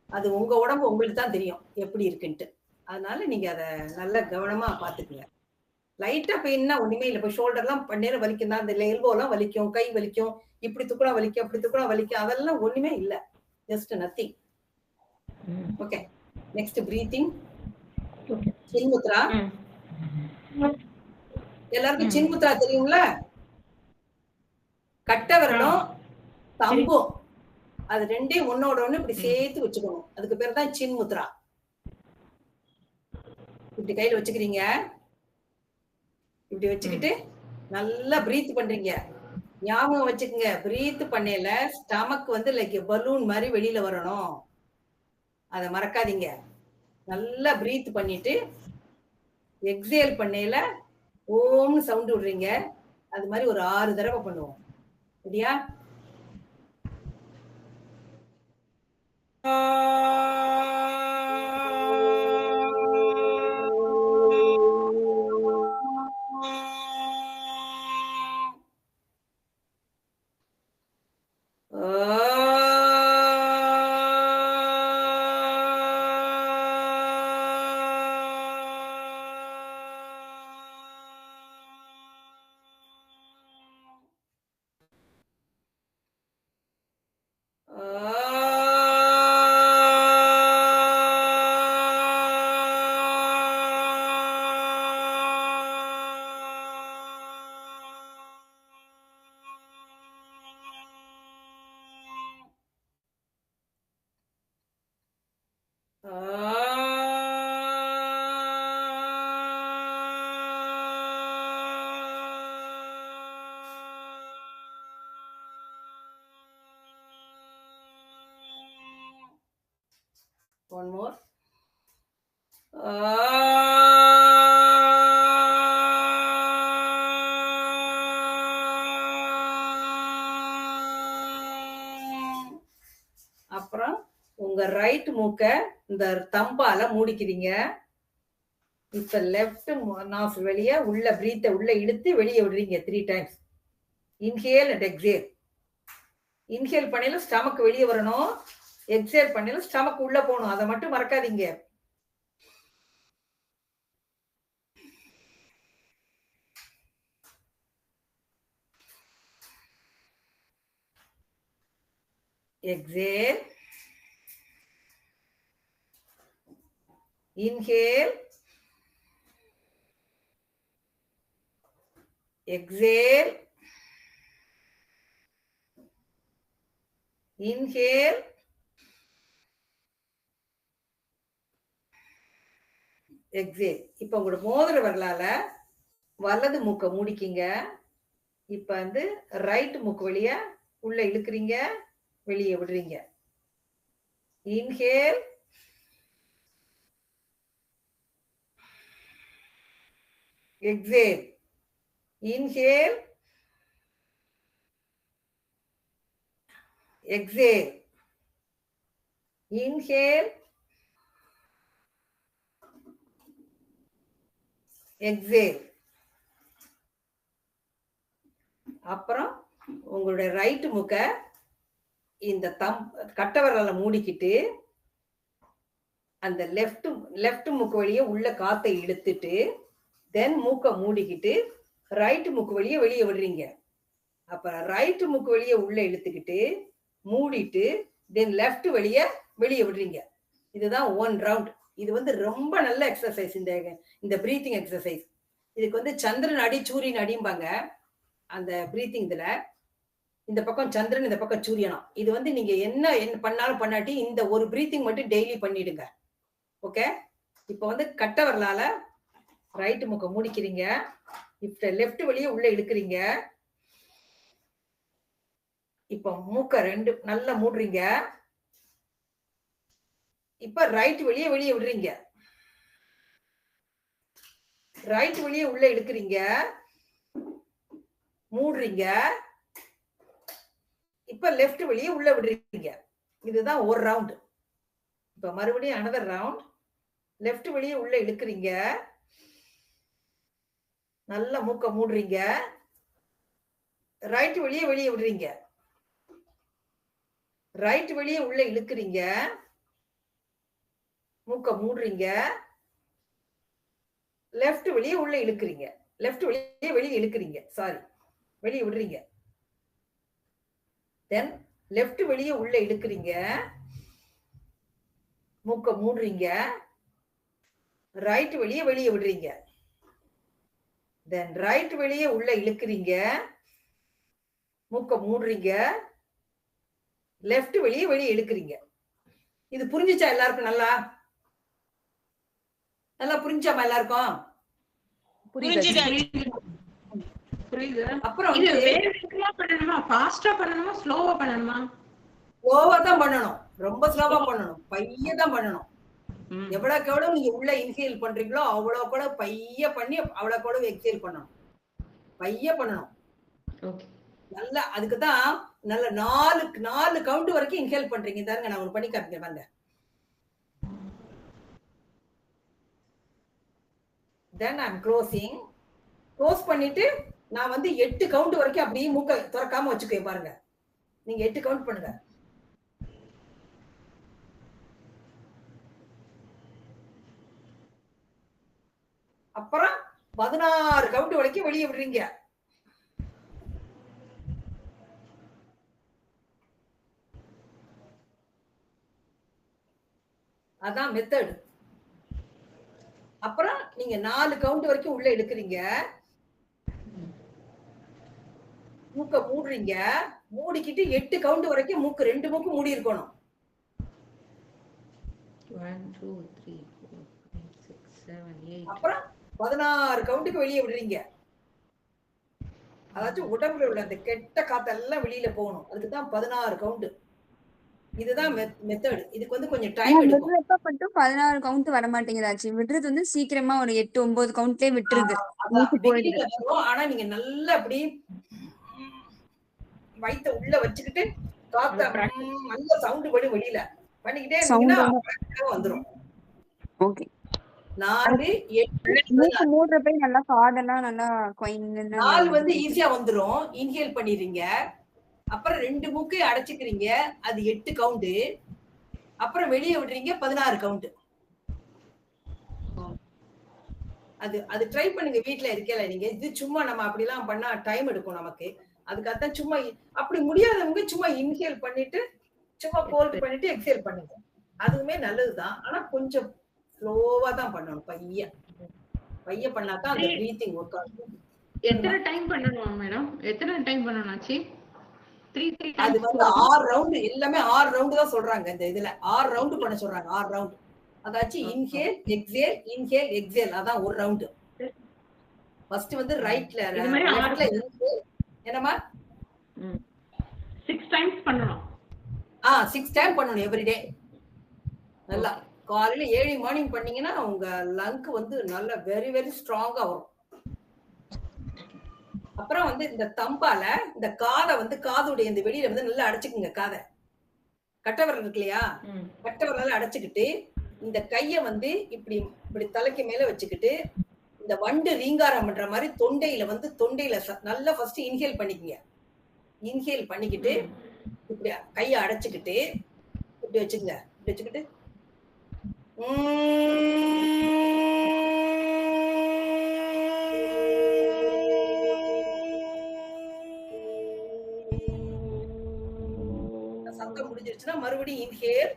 அது உங்க உடம்பு உங்களுக்கு தான் தெரியும் எப்படி இருக்குன்ட்டு. அதனால நீங்க அதை நல்ல கவனமா பாத்துக்குங்க. லைட்டா பெயின்னா ஒண்ணுமே இல்லை. இப்போ ஷோல்டர்லாம் நேரம் வலிக்கும் தான், இந்த எல்போ எல்லாம் வலிக்கும், கை வலிக்கும், இப்படி துக்குனா வலிக்கும், அப்படி துக்குனா வலிக்கும், அதெல்லாம் ஒண்ணுமே இல்ல. Just nothing. Okay. Next breathing. Chin mudra. எல்லாருக்கும் சின்முத்ரா தெரியும்ல? கட்டை விரலும் தம்பும் அது ரெண்டையும் ஒன்னோட ஒண்ணு இப்படி சேர்த்து வச்சுக்கணும். அதுக்கு பேர் தான் சின்முத்ரா. இப்படி கையில வச்சுக்கிறீங்க. இப்படி வச்சுக்கிட்டு நல்லா பிரீத் பண்றீங்க. ஞாபகம் வச்சுக்கோங்க, பிரீத் பண்ணல ஸ்டமக் வந்து லைக் பலூன் மாதிரி வெளியில வரணும். அதை மறக்காதீங்க. நல்லா பிரீத் பண்ணிட்டு எக்ஸேல் பண்ணல ஓம்னு சவுண்ட் விடுறீங்க. அது மாதிரி ஒரு 6 தடவை பண்ணுவோம். சரியா? One more. அப்புறம் உங்க ரைட் மூக்க இந்த தம்பால மூடிக்கிறீங்க. இப்ப லெஃப்ட் நாஸ் வெளியே உள்ள பிரீத்தை உள்ள இழுத்து வெளியே விடுறீங்க 3 times. Inhale and exhale. Inhale பண்ணையில ஸ்டமக் வெளியே வரணும், எக்ஸேல் பண்ணையில ஸ்டமக் உள்ள போகணும். அதை மட்டும் மறக்காதீங்க. Exhale, inhale, exhale, inhale, exhale. இப்ப உங்களோட மோதிர விரலால வலது மூக்க மூடிக்கிங்க. இப்ப வந்து ரைட் மூக்கு வழியா உள்ள இழுக்கிறீங்க, வெளியே விடுறீங்க. Inhale, exhale, inhale, exhale, inhale, exhale. அப்புறம் உங்களுடைய ரைட் மூக்க இந்த கட்டவரல மூடிக்கிட்டு அந்த லெஃப்ட் மூக்கு வழியே உள்ள காத்தை இழுத்துட்டு தென் மூக்க மூடிக்கிட்டு ரைட் மூக்கு வழியே வெளியே விடுறீங்க. அப்ப ரைட் மூக்கு வழியே உள்ள இழுத்துக்கிட்டு மூடிட்டு தென் லெஃப்ட் வெளியே விடுறீங்க. இதுதான் 1 ரவுண்ட். இது வந்து ரொம்ப நல்ல எக்ஸசைஸ். இந்த பிரீத்திங் எக்ஸசைஸ் இதுக்கு வந்து சந்திரன் அடி சூரியன் அடிம்பாங்க. அந்த பிரீத்திங் இதுல இந்த பக்கம் சந்திரன், இந்த பக்கம் சூரியனா. இது வந்து நீங்க என்ன பண்ணாலும் பண்ணாட்டி இந்த ஒரு பிரீத்திங் மட்டும் டெய்லி பண்ணிடுங்க. ஓகே. இப்ப வந்து கட்ட வரலால ரைட் மூக்க மூடிக்கிறீங்க. இப்ப லெஃப்ட் வழியே உள்ள இழுக்கிறீங்க. இப்ப மூக்க 2 நல்லா மூடுறீங்க. இப்ப ரைட் வழியே வெளியே விடுறீங்க. ரைட் வழியே உள்ள இழுக்கிறீங்க, மூடுறீங்க. இப்ப லெஃப்ட் வழியே உள்ள விடுறீங்க. இதுதான் 1 ரவுண்ட். இப்ப மறுபடியும் another ரவுண்ட். லெஃப்ட் வழியே உள்ள இழுக்கிறீங்க, நல்ல மூக்க மூடுறீங்க. ரைட் வழியே வெளியே விடுறீங்க. ரைட் வழியே உள்ள இழுக்கிறீங்க, மூக்க மூடுறீங்க. லெஃப்ட் வழியே உள்ள இழுக்கிறீங்க, லெஃப்ட் வழியே வெளியே இழுக்கிறீங்க, சாரி வெளியே விடுறீங்க. தென் லெஃப்ட் வெளியே உள்ள இழுக்கிறீங்க, மூக்க மூடுறீங்க. ரைட் வெளியே வெளியே விடுறீங்க. தென் ரைட் வெளியே உள்ள இழுக்கிறீங்க, மூக்க மூடுறீங்க. லெஃப்ட் வெளியே வெளியே இழுக்கிறீங்க. இது புரிஞ்சுச்சா எல்லாருக்கும்? நல்லா நல்லா புரிஞ்சாமா எல்லாருக்கும்? புரியுது. அப்புறம் இது வேகமா பண்ணணுமா, ஃபாஸ்டா பண்ணணுமா, ஸ்லோவா பண்ணணுமா? ஸ்லோவா தான் பண்ணணும். ரொம்ப ஸ்லோவா பண்ணணும். பைய தான் பண்ணணும். எவ்வளவுக்கு எவ்வளவு நீங்க உள்ள இன்ஹேல் பண்றீங்களோ அவ்வளவு கூட பைய பண்ணி அவ்வளவு கூட எக்ஸேல் பண்ணணும். பைய பண்ணணும். நல்லா அதுக்குதான் நல்ல 4 கவுண்ட் வரைக்கும் இன்ஹேல் பண்றீங்க. தாருங்க நான் உங்களுக்கு பண்ணி காமிக்கிறேன் பாருங்க. தென் ஐ அம் க்ளோசிங். க்ளோஸ் பண்ணிட்டு நான் வந்து 8 கவுண்ட் வரைக்கும் அப்படியே மூக்க திறக்காம வச்சுக்கோ பாருங்க. நீங்க 8 கவுண்ட் பண்ணுங்க. அப்புறம் 16 கவுண்ட் வரைக்கும் வெளியே விடுறீங்க. அதான் மெத்தட். அப்புறம் நீங்க 4 கவுண்ட் வரைக்கும் உள்ள எடுக்கிறீங்க, மூக்க மூடுறீங்க. மூடிக்கிட்டு 8 கவுண்ட் வரைக்கும் மூக்கு 2 மூக்கு மூடி இருக்கணும். 1 2 3 4 5 6 7 8. அப்புறம் 16 கவுண்டுக்கு வெளியே விடுறீங்க. அதாச்சும் உடம்புல உள்ள அந்த கெட்ட காத்தெல்லாம் வெளியில போகணும். அதுக்கு தான் 16 கவுண்ட். இதுதான் மெத்தட். இதுக்கு வந்து கொஞ்சம் டைம் எடுக்கும். விடுறப்ப மட்டும் 16 கவுண்ட் வர மாட்டேங்குதாச்சு. விடுறது வந்து சீக்கிரமா ஒரு 8 9 கவுண்ட்லயே விட்டுருது. மூச்சு போயிடுது. ஆனா நீங்க நல்லா அப்படி வயித்த உள்ள வச்சுக்கிட்டு காத்த நல்ல சவுண்ட் படி வெளியில பண்ணிக்கிட்டே இருந்தீங்கன்னா வந்துரும். ஓகே. 4 8 மூக்கு மூடுறப்ப நல்லா காதெல்லாம் நல்லா கொயின்னு 4 வந்து ஈஸியா வந்துரும். இன்ஹேல் பண்ணிடுறீங்க. அப்புறம் 2 மூக்கை அடைச்சுக்கிறீங்க. அது 8 கவுண்ட். அப்புறம் வெளியே விடுறீங்க 16 கவுண்ட். அது ட்ரை பண்ணுங்க வீட்ல இருக்கல நீங்க. இது சும்மா நம்ம அப்படிலாம் பண்ணா டைம் எடுக்கும் நமக்கு. அதுக்காகத்தான் சும்மா அப்படி முடியாதவங்க சும்மா இன்ஹேல் பண்ணிட்டு சும்மா ஹோல்ட் பண்ணிட்டு எக்ஸேல் பண்ணுங்க. அதுவுமே நல்லதுதான். ஆனா கொஞ்சம் ஸ்லோவா தான் பண்ணணும். பைய பண்ணாதான் அந்த பிரீத்திங் ஒர்க் ஆகும். எத்தனை டைம் பண்ணணும் மேடம்? எத்தனை டைம் பண்ணணும் ஆச்சி? 3 அது வந்து 6 ரவுண்ட் எல்லாமே 6 ரவுண்ட் தான் சொல்றாங்க. இந்த இதுல 6 ரவுண்ட் பண்ண சொல்றாங்க. 6 ரவுண்ட். அதாச்சு இன்ஹேல் எக்ஸேல் அதான் ஒரு ரவுண்ட். ஃபர்ஸ்ட் வந்து ரைட்ல என்னமா 6 டைம்ஸ் பண்ணணும். 6 டைம் பண்ணணும் எவ்ரிடே. நல்லா காலையில 7 மார்னிங் பண்ணீங்கன்னா உங்க லங்க் வந்து நல்ல வெரி வெரி ஸ்ட்ராங்கா வரும். அப்புறம் வந்து இந்த தம்பால இந்த காதை வந்து காதுடைய இந்த வெளியில வந்து நல்லா அடைச்சுக்குங்க. காதை கட்டவரல் இருக்கு இல்லையா, கட்டவரல அடைச்சுக்கிட்டு இந்த கைய வந்து இப்படி இப்படி தலைக்கு மேல வச்சுக்கிட்டு இந்த வண்டு ரீங்காரம் பண்ற மாதிரி தொண்டையில நல்லா ஃபர்ஸ்ட் இன்ஹேல் பண்ணிக்கங்க. இன்ஹேல் பண்ணிக்கிட்டு இப்படி கைய அடைச்சுக்கிட்டு இப்படி வச்சுக்கங்க. இப்படி வச்சுக்கிட்டு சத்தம் முடிஞ்சிருச்சுன்னா மறுபடியும் இன்ஹேல்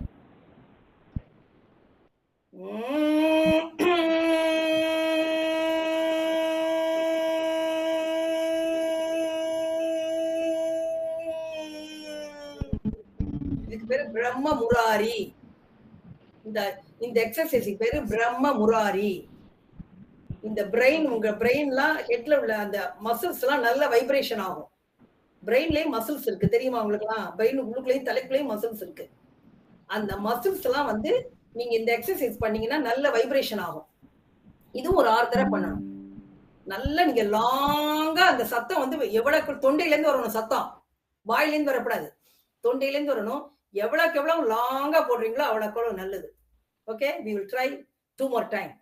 இதுக்கு பேரு பிரம்ம முராரி. இந்த எக்ஸசைஸ்க்கு பேரு பிரம்ம முராரி. இந்த பிரெயின் உங்க பிரெயின்லாம் ஹெட்ல உள்ள அந்த மசில்ஸ் எல்லாம் நல்ல வைப்ரேஷன் ஆகும். பிரெயின்லயும் மசில்ஸ் இருக்கு தெரியுமா உங்களுக்கு எல்லாம்? பிரெயின் உள்ளுக்குள்ளேயும் தலைக்குள்ளேயும் மசில்ஸ் இருக்கு. அந்த மசில்ஸ் எல்லாம் வந்து நீங்க இந்த எக்ஸசைஸ் பண்ணீங்கன்னா நல்ல வைப்ரேஷன் ஆகும். இதுவும் ஒரு 6 தடவை பண்ணணும். நல்லா நீங்க லாங்கா அந்த சத்தம் வந்து எவ்வளவு தொண்டையில இருந்து வரணும். சத்தம் வாயில இருந்து வரக்கூடாது, தொண்டையில இருந்து வரணும். எவ்வளவுக்கு எவ்வளவு லாங்கா போடுறீங்களோ அவ்வளவுக்கு எவ்வளவு நல்லது. Okay, we will try 2 more time.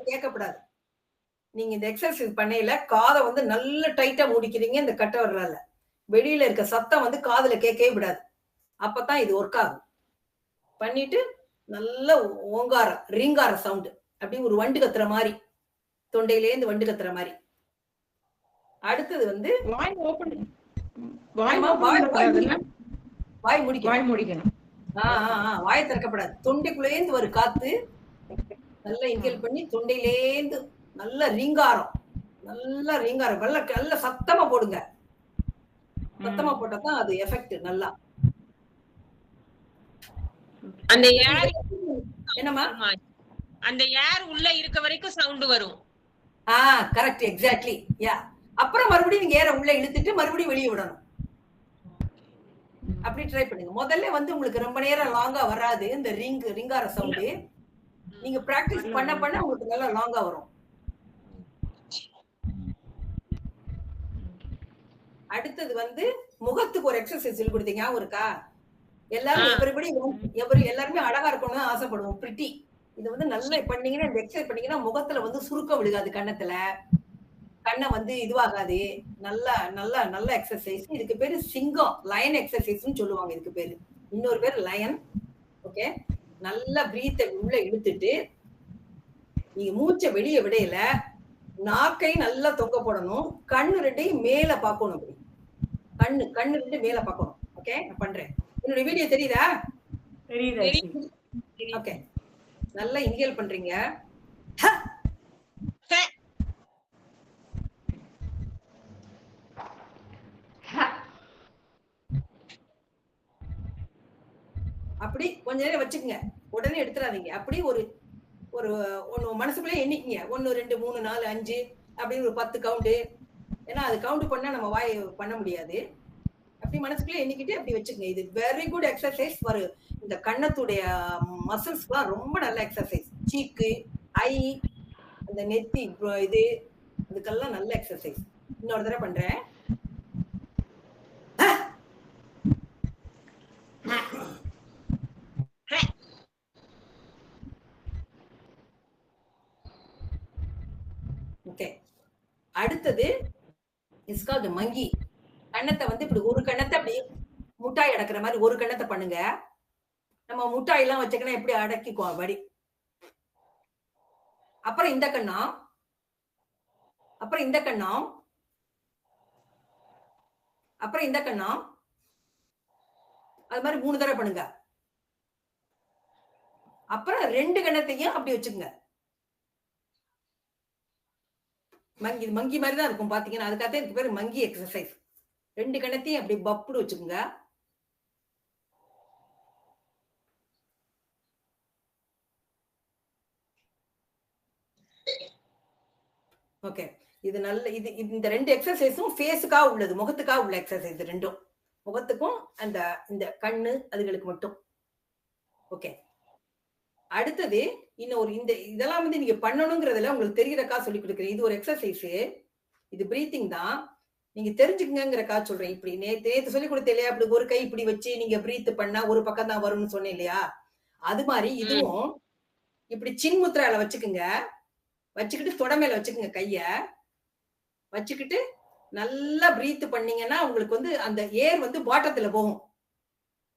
கேட்கப்படாது. நீங்க இந்த எக்ஸசைஸ் பண்ணையில காதை வந்து நல்ல டைட்டா மூடிக்கிறீங்க. இந்த கட்ட வர்றால வெளியில இருக்க சத்தம் வந்து காதுல கேட்கவே விடாது. அப்பதான் இது ஒர்க் ஆகும். பண்ணிட்டு நல்ல ஓங்காரம் ரீங்கார சவுண்ட் அப்படி ஒரு வண்டு கத்துற மாதிரி, தொண்டையிலேருந்து வண்டு கத்துற மாதிரி. அடுத்தது வந்து வாய் முடிக்கணும். வாயை திறக்கப்படாது. தொண்டைக்குள்ளேந்து ஒரு காத்து நல்லா இன்ஹேல் பண்ணி தொண்டையிலேந்து நல்ல ரீங்காரம் நல்ல சத்தமா போடுங்க. சத்தமா போட்டாதான் அது எஃபெக்ட். நல்லா அந்த ஏர் என்னமா அந்த ஏர் உள்ள இருக்க வரைக்கும் சவுண்ட் வரும். Correct, exactly. யா, அப்புறம் மறுபடியும் நீங்க ஏற உள்ள இழுத்துட்டு மறுபடியும் வெளியே விடணும். அப்படி ட்ரை பண்ணுங்க. முதல்ல வந்து உங்களுக்கு ரொம்ப நேரம் லாங்கா வராது இந்த ரிங்கார சவுண்ட். நீங்க பிராக்டிஸ் பண்ண உங்களுக்கு நல்லா லாங்கா வரும். அடுத்தது வந்து முகத்துக்கு ஒரு எக்ஸசைஸ் சொல்லி கொடுத்தீங்க இருக்கா? எல்லாரும் எல்லாருமே அழகா இருக்கணும்னு ஆசைப்படுவோம், பிரிட்டி. இது வந்து நல்லா பண்ணீங்கன்னா, இந்த எக்ஸசைஸ் பண்ணீங்கன்னா முகத்துல வந்து சுருக்கம் விழுகாது, கண்ணை வந்து இதுவாகாது. நல்ல எக்ஸசைஸ். இதுக்கு பேரு சிங்கம், லயன் எக்ஸசைஸ் சொல்லுவாங்க. இதுக்கு பேரு இன்னொரு பேரு லயன். ஓகே, நல்லா பிரீத்தை உள்ள இழுத்துட்டு நீங்க மூச்சை வெளியே விடையில நாக்கை நல்லா தொங்க போடணும். கண்ணு ரெண்டையும் மேல பார்க்கணும். அப்படி கண்ணு ரெண்டு மேல பார்க்கணும். ஓகே, நான் பண்றேன். என்னோட வீடியோ தெரியுதா? தெரியுது. ஓகே, நல்லா இன்ஹேல் பண்றீங்க. அப்படி கொஞ்ச நேரம் வச்சுக்கோங்க, உடனே எடுத்துறாதீங்க. அப்படி ஒரு ஒரு ஒன்னு மனசுக்குள்ளே எண்ணிக்கங்க. 1 2 3 4 5 அப்படின்னு ஒரு 10 கவுண்ட். ஏன்னா அது கவுண்ட் பண்ணா நம்ம வாய் பண்ண முடியாது. அப்படி மனசுக்குள்ளே எண்ணிக்கிட்டு அப்படி வச்சுக்கங்க. இது வெரி குட் எக்ஸசைஸ் ஃபார் இந்த கண்ணத்துடைய மசில்ஸ்லாம். ரொம்ப நல்ல எக்ஸசைஸ். சீக்கு, ஐ, அந்த நெத்தி இது அதுக்கெல்லாம் நல்ல எக்ஸசைஸ். இன்னொரு தடவை பண்றேன். ஓகே, அடுத்தது இஸ் கால்ட் மங்கி. கண்ணத்தை வந்து இப்படி ஒரு கண்ணத்தை அப்படி முட்டாய் அடக்குற மாதிரி ஒரு கண்ணத்தை பண்ணுங்க. நம்ம முட்டாய் எல்லாம் வச்சுக்கணும் எப்படி அடக்கிக்குவோம் அப்படி. அப்புறம் இந்த கண்ணம், அப்புறம் இந்த கண்ணம், அப்புறம் இந்த கண்ணம். அது மாதிரி 3 தடவை பண்ணுங்க. அப்புறம் 2 கண்ணத்தையும் அப்படி வச்சுக்கோங்க. மங்கி மங்கி மாதிரி தான் இருக்கும் பாத்தீங்கன்னா. அதுக்காக இதுக்கு பேரு மங்கி எக்ஸசைஸ். 2 கண்ணத்தையும் அப்படி பப்புடு வச்சுக்கோங்க. ஓகே, இது நல்ல இது இந்த 2 எக்ஸசைஸும் ஃபேஸுக்காக உள்ளது, முகத்துக்காக உள்ள எக்ஸசைஸ். ரெண்டும் முகத்துக்கும் அந்த இந்த கண்ணு அதுகளுக்கு மட்டும். ஓகே, அடுத்தது இன்னொரு இந்த இதெல்லாம் வந்து நீங்க பண்ணணுங்கிறதுல உங்களுக்கு தெரியறக்கா சொல்லி கொடுக்குறேன். இது ஒரு எக்ஸசைஸ். இது பிரீத்திங் தான். நீங்க தெரிஞ்சுக்கங்கிறக்கா சொல்றேன். இப்படி நேத்து சொல்லி கொடுத்தேன் இல்லையா? அப்படி ஒரு கை இப்படி வச்சு நீங்க பிரீத் பண்ணா ஒரு பக்கம் தான் வரும்னு சொன்னேன் இல்லையா? அது மாதிரி இதுவும் இப்படி சின்முத்திரால வச்சுக்குங்க. வச்சுக்கிட்டு தொடமையில வச்சுக்குங்க. கைய வச்சுக்கிட்டு நல்லா பிரீத் பண்ணீங்கன்னா உங்களுக்கு வந்து அந்த ஏர் வந்து பாட்டத்துல போகும்.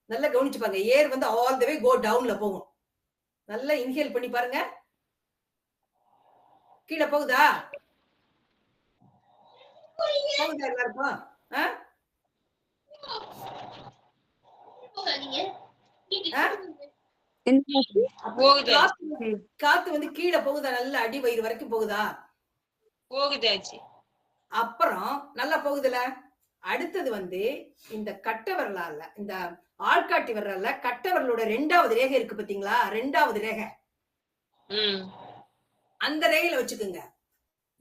நல்லா கவனிச்சு பாருங்க. ஏர் வந்து ஆல் த வே கோ டவுன்ல போகும். நல்லா இன்ஹேல் பண்ணி பாருங்க. கீழே போகுதா? போகுதா எல்லாருக்கும்? காத்து வந்து கீழே போகுதா? நல்ல அடி வயிறு வரைக்கும் போகுதா? போகுதாச்சு. அப்புறம் நல்லா போகுதுல. அடுத்தது வந்து இந்த கட்டை விரலால, இந்த ஆள்காட்டி விரலால கட்டை விரலோட 2வது ரேகை இருக்கு பாத்தீங்களா? 2வது ரேகை, அந்த ரேகையில வச்சுக்குங்க.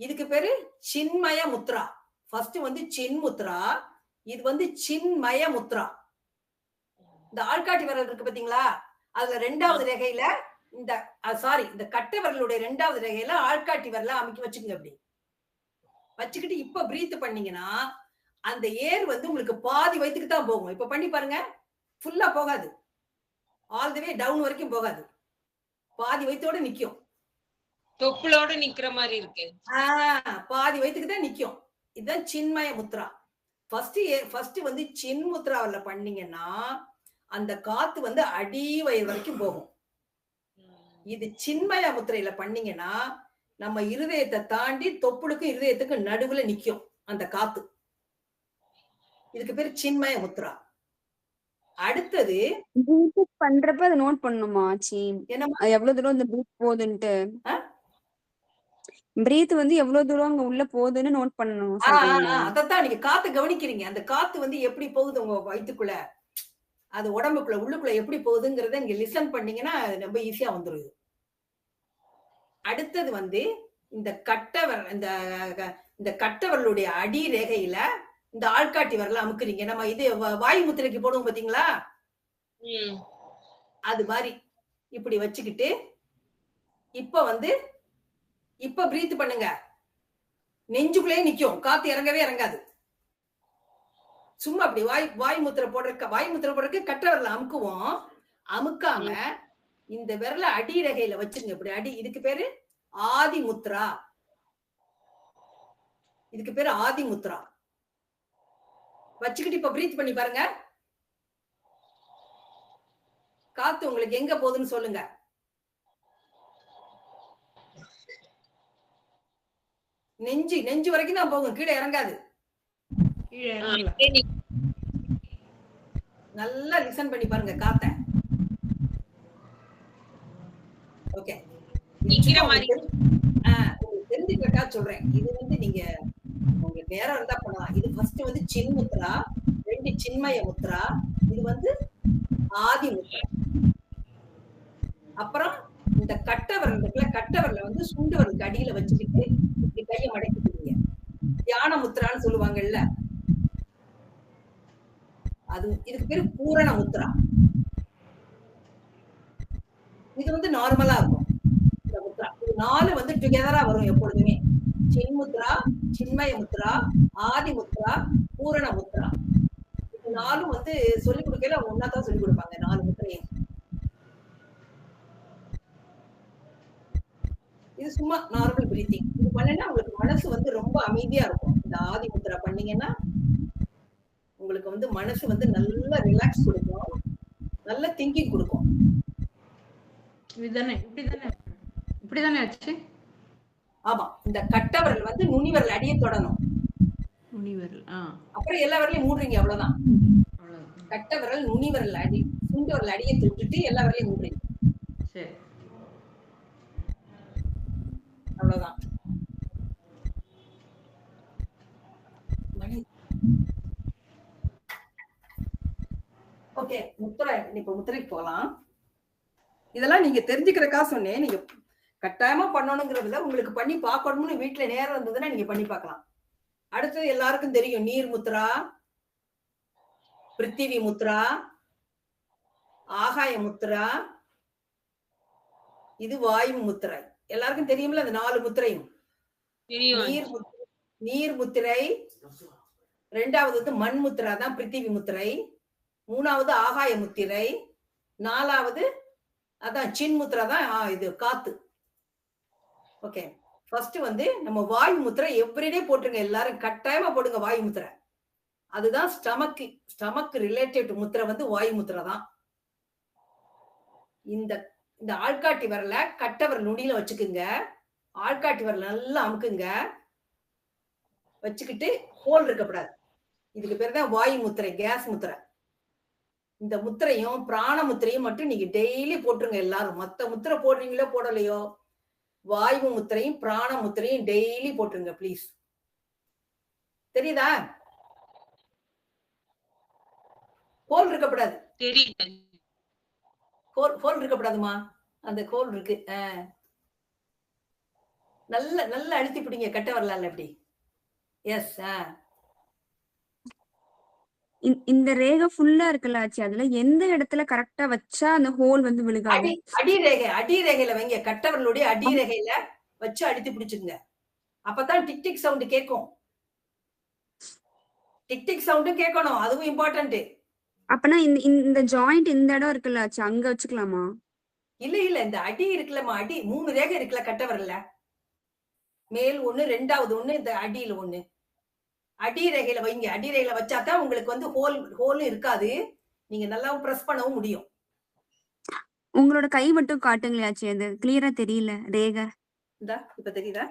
இதுக்கு பேரு சின்மய முத்ரா. ஃபர்ஸ்ட் வந்து சின் முத்ரா, இது வந்து சின்மய முத்ரா. இந்த ஆள்காட்டி விரல் இருக்கு பாத்தீங்களா? அதுல 2வது ரேகையில இந்த இந்த கட்டை விரலுடைய 2வது ரேகையில ஆள்காட்டி விரல அமைக்க வச்சுக்குங்க. அப்படி வச்சுக்கிட்டு இப்ப பிரீத் பண்ணீங்கன்னா அந்த ஏர் வந்து உங்களுக்கு பாதி வயித்துக்கு தான் போகும். இப்ப பண்ணி பாருங்க. ஃபுல்லா போகாது, ஆல் தி வே டவுன் வரைக்கும் போகாது, பாதி வயித்தோட நிக்கும். தொப்புளோட நிக்கிற மாதிரி இருக்கு. பாதி வயித்துக்கு தான் நிக்கும். இதுதான் சின்மய முத்ரா. ஃபர்ஸ்ட் வந்து சின் முத்ராவில பண்ணீங்கன்னா அந்த காத்து வந்து அடி வயிறு வரைக்கும் போகும். இது சின்மய முத்திரையில பண்ணீங்கன்னா நம்ம இருதயத்தை தாண்டி தொப்புளுக்கும் இருதயத்துக்கும் நடுவுல நிக்கும் அந்த காத்து. இதுக்கு பேரு சின்மய முத்ரா. அடுத்தது பண்றப்ப அதை நோட் பண்ணணுமா? எவ்வளவு தூரம் இந்த பிரீத் போகுதுன்ட்டு, பிரீத் வந்து எவ்வளவு தூரம் அங்க உள்ள போகுதுன்னு நோட் பண்ணணும். அதத்தான் நீங்க காத்து கவனிக்கிறீங்க. அந்த காத்து வந்து எப்படி போகுது உங்க வயிற்றுக்குள்ள, அது உடம்புக்குள்ள உள்ளுக்குள்ள எப்படி போகுதுங்கிறத நீங்க லிசன் பண்ணீங்கன்னா ரொம்ப ஈஸியா வந்துடும். அடுத்தது வந்து இந்த கட்டவர்களுடைய அடி ரேகையில இந்த ஆள்காட்டி வரல அமுக்குறீங்க. நம்ம இது வாயு முத்திரைக்கு போடுவோம் பாத்தீங்களா? அது மாதிரி இப்படி வச்சுக்கிட்டு இப்ப பிரீத் பண்ணுங்க. நெஞ்சுக்குள்ளே நிக்கும், காத்து இறங்கவே இறங்காது. சும்மா அப்படி வாயு முத்திரை போடுறதுக்கு கட்ட விரல அமுக்குவோம். அமுக்காம இந்த விரல அடி ரகையில வச்சிருங்க. இப்படி அடி. இதுக்கு பேரு ஆதி முத்ரா. இதுக்கு பேரு ஆதி முத்ரா. வச்சுக்கிட்டு இப்ப பிரீத் பண்ணி பாருங்க. காத்து உங்களுக்கு எங்க போகுதுன்னு சொல்லுங்க. நெஞ்சு வரைக்கும் தான் போகும், கீழே இறங்காது. நல்லா லிசன் பண்ணி பாருங்க காத்த. ஓகே, தெரிஞ்சுக்கா சொல்றேன். இது வந்து நீங்க உங்களுக்கு நேரம் இருந்தா பண்ணலாம். இது ஃபர்ஸ்ட் வந்து சின்முத்ரா, 2 சின்மய முத்ரா, இது வந்து ஆதி முத்ரா. அப்புறம் இந்த கட்டவரல் இருக்குல்ல, கட்டவரல வந்து சுண்டு வரலுக்கு அடியில வச்சுக்கிட்டு இப்படி கையை மடக்கிக்கிறீங்க. தியான முத்ரான்னு சொல்லுவாங்கல்ல, அது இதுக்கு பேரு பூரண முத்ரா. இது வந்து நார்மலா இருக்கும். இந்த முத்ரா இது 4 வந்து டுகெதரா வரும் எப்பொழுதுமே. சின்முத்ரா, சின்மய முத்ரா, ஆதி முத்ரா, பூரண முத்ரா. இது 4 வந்து சொல்லிக் கொடுக்கல ஒன்னாதான் சொல்லிக் கொடுப்பாங்க 4 முத்திரையும். இது சும்மா நார்மல் பிரீத்திங். இது பண்ணா உங்களுக்கு மனசு வந்து ரொம்ப அமைதியா இருக்கும். இந்த ஆதி முத்ரா பண்ணீங்கன்னா உங்களுக்கு வந்து மனசு வந்து நல்ல ரிலாக்ஸ் கொடுக்கும், நல்ல திங்கிங் கொடுக்கும். இப்படிதானே ஆச்சு. ஆமா, இந்த கட்டவரல் வந்து நுனிவரல் அடியே தொடணும். நுனிவரல் அப்புறம் எல்லா வரலையும் மூடுறீங்க, அவ்வளவுதான். கட்டவரல் நுனிவரல் அடி, சுண்டு வரல் அடியை தொட்டுட்டு எல்லா வரலையும் மூடுறீங்க. சரி, அவ்வளவுதான். ஓகே, முத்திரை. இப்ப முத்திரைக்கு போகலாம். இதெல்லாம் நீங்க தெரிஞ்சுக்கிறக்கா சொன்னேன். நீங்க கட்டாயமா பண்ணணுங்கிறதுல உங்களுக்கு பண்ணி பார்க்கணும்னு வீட்டுல நேரம் இருந்ததுன்னா நீங்க பண்ணி பார்க்கலாம். அடுத்தது எல்லாருக்கும் தெரியும் நீர் முத்ரா, பிருத்திவி முத்ரா, ஆகாய முத்ரா, இது வாயு முத்திரை. எல்லாருக்கும் தெரியும்ல அந்த 4 முத்திரையும். நீர் முத்திரை, 2வது வந்து மண் முத்ரா தான் பிருத்திவி முத்திரை, 3வது ஆகாய முத்திரை, 4வது அதான் சின் முத்ரா தான் இது காத்து. ஓகே, ஃபர்ஸ்ட் வந்து நம்ம வாயு முத்திரை எவ்ரிடே போட்டுருங்க, எல்லாரும் கட்டாயமா போடுங்க வாயு முத்திரை. அதுதான் ஸ்டமக் ரிலேட்டட் முத்திரை வந்து வாயு முத்திரை தான். இந்த ஆள்காட்டி வரல கட்டவரல் நுனியில வச்சுக்குங்க. ஆள்காட்டி வரல நல்லா அமுக்குங்க, வச்சுக்கிட்டு ஹோல் இருக்கக்கூடாது. இதுக்கு பேர் தான் வாயு முத்திரை, கேஸ் முத்திரை. இந்த முத்திரையும் பிராண முத்திரையும் மட்டும் நீங்க டெய்லி போட்டுருங்க எல்லாரும். மத்த முத்திரை போடுறீங்களோ போடலையோ, வாயு முத்திரையும் பிராண முத்திரையும் டெய்லி போட்டுருங்க பிளீஸ். தெரியுதா? கோல் இருக்கக்கூடாது. கோல் இருக்கக்கூடாதுமா, அந்த கோல் இருக்கு. நல்ல நல்ல அழுத்தி பிடிங்க, கட்ட வரலாம்ல இப்படி. எஸ். இந்த ரேகை ஃபுல்லா இருக்குல்ல ஆச்சு, அதுல எந்த இடத்துல கரெக்டா வச்சா அந்த ஹோல் வந்து விழுகாது? அடி ரேகையில வைங்க, கட்டவர்களுடைய அடி ரேகையில வச்சு அழுத்தி பிடிச்சுங்க. அப்பதான் டிக் டிக் சவுண்ட் கேட்கும். டிக் டிக் சவுண்டும் கேட்கணும், அதுவும் இம்பார்ட்டன்ட். அப்பனா இந்த ஜாயிண்ட் இந்த இடம் இருக்குல்ல ஆச்சு, அங்க வச்சுக்கலாமா? இல்ல இந்த அடி இருக்குல்லம்மா, அடி 3 ரேகை இருக்குல்ல கட்டவரல்ல, மேல் 1, 2வது 1, இந்த அடியில 1. அடி ரேகையில வைங்க. அடி ரேகையில வச்சாதான் உங்களுக்கு வந்து ஹோல் இருக்காது, நீங்க நல்லா பிரஸ் பண்ணவும் முடியும். உங்களோட கை மட்டும் காட்டுங்களாச்சு, அது கிளியரா தெரியல ரேகை. இந்தா இப்ப தெரியுதா?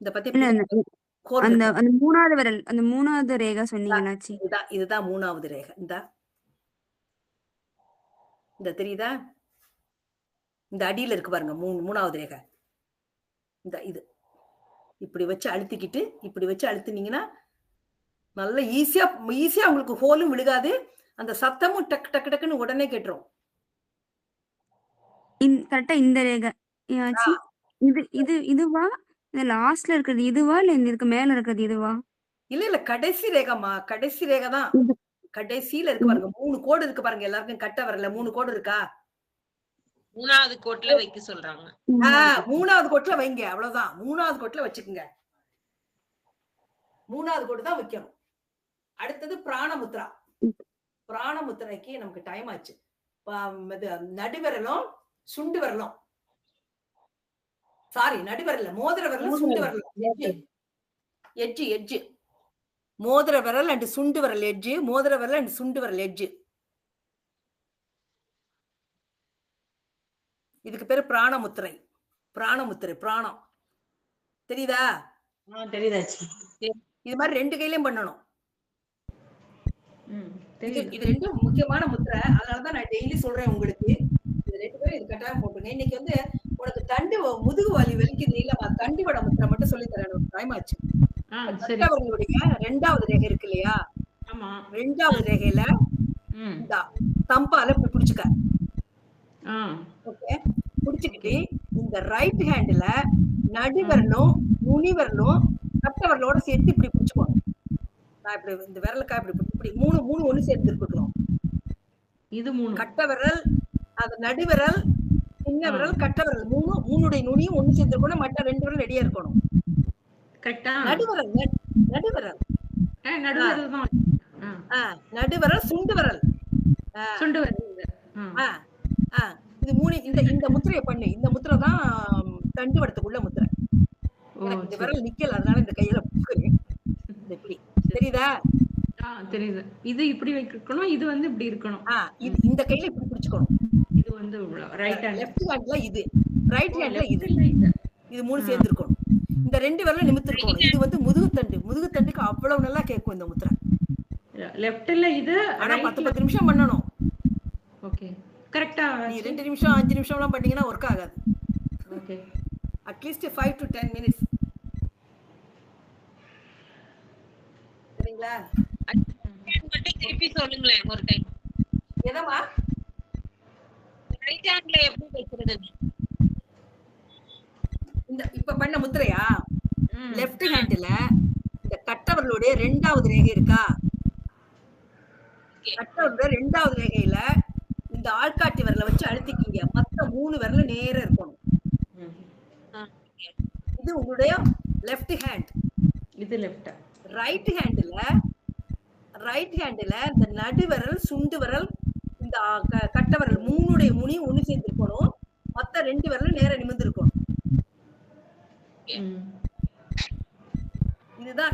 இந்த பத்தி அந்த 3வது விரல், அந்த 3வது ரேகை சொன்னீங்களாச்சு. இதுதான் 3வது ரேகை. இந்த தெரியுதா? இந்த அடியில இருக்கு பாருங்க 3வது ரேகை. இது இப்படி வச்சு அழுத்திக்கிட்டு இப்படி வச்சு அழுத்தினீங்கன்னா நல்ல ஈஸியா உங்களுக்கு ஹோலும் விழுகாது, அந்த சத்தமும் டக்கு டக்கு டக்குன்னு உடனே கேட்டுரும். கரெக்டா இந்த ரேகை இதுவா? இந்த லாஸ்ட்ல இருக்கிறது இதுவா, இல்ல இதுக்கு மேல இருக்கிறது இதுவா? இல்ல கடைசி ரேகைமா, கடைசி ரேகை தான். கடைசியில இருக்கு பாருங்க, 3 கோடு இருக்கு பாருங்க. எல்லாருக்கும் கட்ட வரல 3 கோடு இருக்கா? 3வது கோட்ல வைக்க சொல்றாங்க. 3வது கோட்ல வைங்க, அவ்வளவுதான். 3வது கோட்ல வச்சுக்குங்க. 3வது கோடு தான் வைக்கணும். அடுத்தது பிராணமுத்ரா. பிராணமுத்திரைக்கு நமக்கு டைம் ஆச்சு. நடுவிரலும் சுண்டு வரலும், சாரி நடுவிரல மோதிர வரலும் சுண்டு வரலும், எட்ஜ் மோதிர விரல் அண்ட் சுண்டு விரல் எட்ஜ், மோதிர விரல் அண்ட் சுண்டு விரல் எட்ஜ். இதுக்கு பேரு பிராணமுத்திரை. பிராணமுத்திரை, பிராணம். தெரியுதா? தெரியுதாச்சு. இது மாதிரி 2 கையிலயும் பண்ணணும். இது தெரியுது. 2 முக்கியமான முத்திரை. அதனாலதான் நான் டெய்லி சொல்றேன் உங்களுக்கு. இது 2 பேரும் இது கட்டாயம் போட்டுங்க. இன்னைக்கு வந்து உனக்கு முதுகு வலி வலிக்குது இல்லம்மா, தண்டிவட முத்திரை மட்டும் சொல்லி தரேன். டைம் ஆச்சு. சரி. கட்டவர்களுடைய 2வது ரேகை இருக்கு இல்லையா? ஆமா. 2வது ரேகையில இந்த தம்பால இப்படி பிடிச்சுக்க. ஓகே, பிடிச்சுக்கிட்டு இந்த ரைட் ஹேண்ட்ல நடுவரலும் நுனி வரலும் கட்டவரலோட சேர்த்து இப்படி பிடிச்சுக்கோங்க. நான் இப்படி இந்த விரலுக்கா இப்படி 3 ஒண்ணு சேர்த்து இருக்கட்டும். இது 3. கட்ட விரல், அது நடுவிரல், சின்ன விரல், கட்ட விரல் 3 நுனியும் ஒண்ணு சேர்த்து இருக்கணும். மற்ற 2 விரல் ரெடியா இருக்கணும். கரெக்ட்டா? நடுவிரல் நடுவிரல் நடுவிரல் தான். நடுவிரல், சுண்டு விரல், சுண்டு விரல். இது 3. இந்த முத்திரையை பண்ணு. இந்த முத்திரை தான் தண்டுவடத்துக்குள்ள முத்திரை. இந்த விரல் நிக்கல, அதனால இந்த கையில இப்படி. தெரியுதா? தெரியுது. இது இப்படி வைக்கணும், இது வந்து இப்படி இருக்கணும். இந்த கையில இப்படி பிடிச்சுக்கணும். இது வந்து ரைட் ஹேண்ட். லெஃப்ட் ஹேண்ட்ல இது, ரைட் ஹேண்ட்ல இது. இது 3 சேர்ந்து இருக்கணும். இந்த 2 விரலும் நிமிர்த்தி இருக்கணும். இது வந்து முதுகுத்தண்டுக்கு அவ்வளவு நல்லா கேட்கும் இந்த முத்திரை. லெஃப்ட்ல இது. ஆனா 10 நிமிஷம் பண்ணணும். ஓகே, கரெக்ட்டா? நீ 2 நிமிஷம் 5 நிமிஷம்லாம் பண்ணீங்கன்னா ஒர்க் ஆகாது. Okay, at least 5 to 10 minutes. சரிங்களா? மட்டும் திருப்பி சொல்லுங்களேன் ஒரு டைம். எதமா? ரைட் ஹேண்ட்ல எப்படி வைக்கிறது? இந்த இப்ப பண்ண முத்திரையா? லெஃப்ட் ஹேண்ட்ல இந்த கட்டவர்களுடைய 2வது ரேகை இருக்கா? கட்டவர்களுடைய 2வது ரேகையில இந்த ஆள்காட்டி விரலை வச்சு அழுத்திக்கிங்க. மொத்த 3 விரலும் நேரா இருக்கணும். இது உங்களுடைய லெஃப்ட் ஹேண்ட். இது லெஃப்ட். ரைட் ஹேண்ட்ல இந்த நடுவிரல், சுண்டு விரல், இந்த கட்ட விரல் 3 முனியும் ஒண்ணு சேர்ந்து இருக்கணும். மொத்த 2 விரலும் நேரா நிமிர்ந்து இருக்கணும்.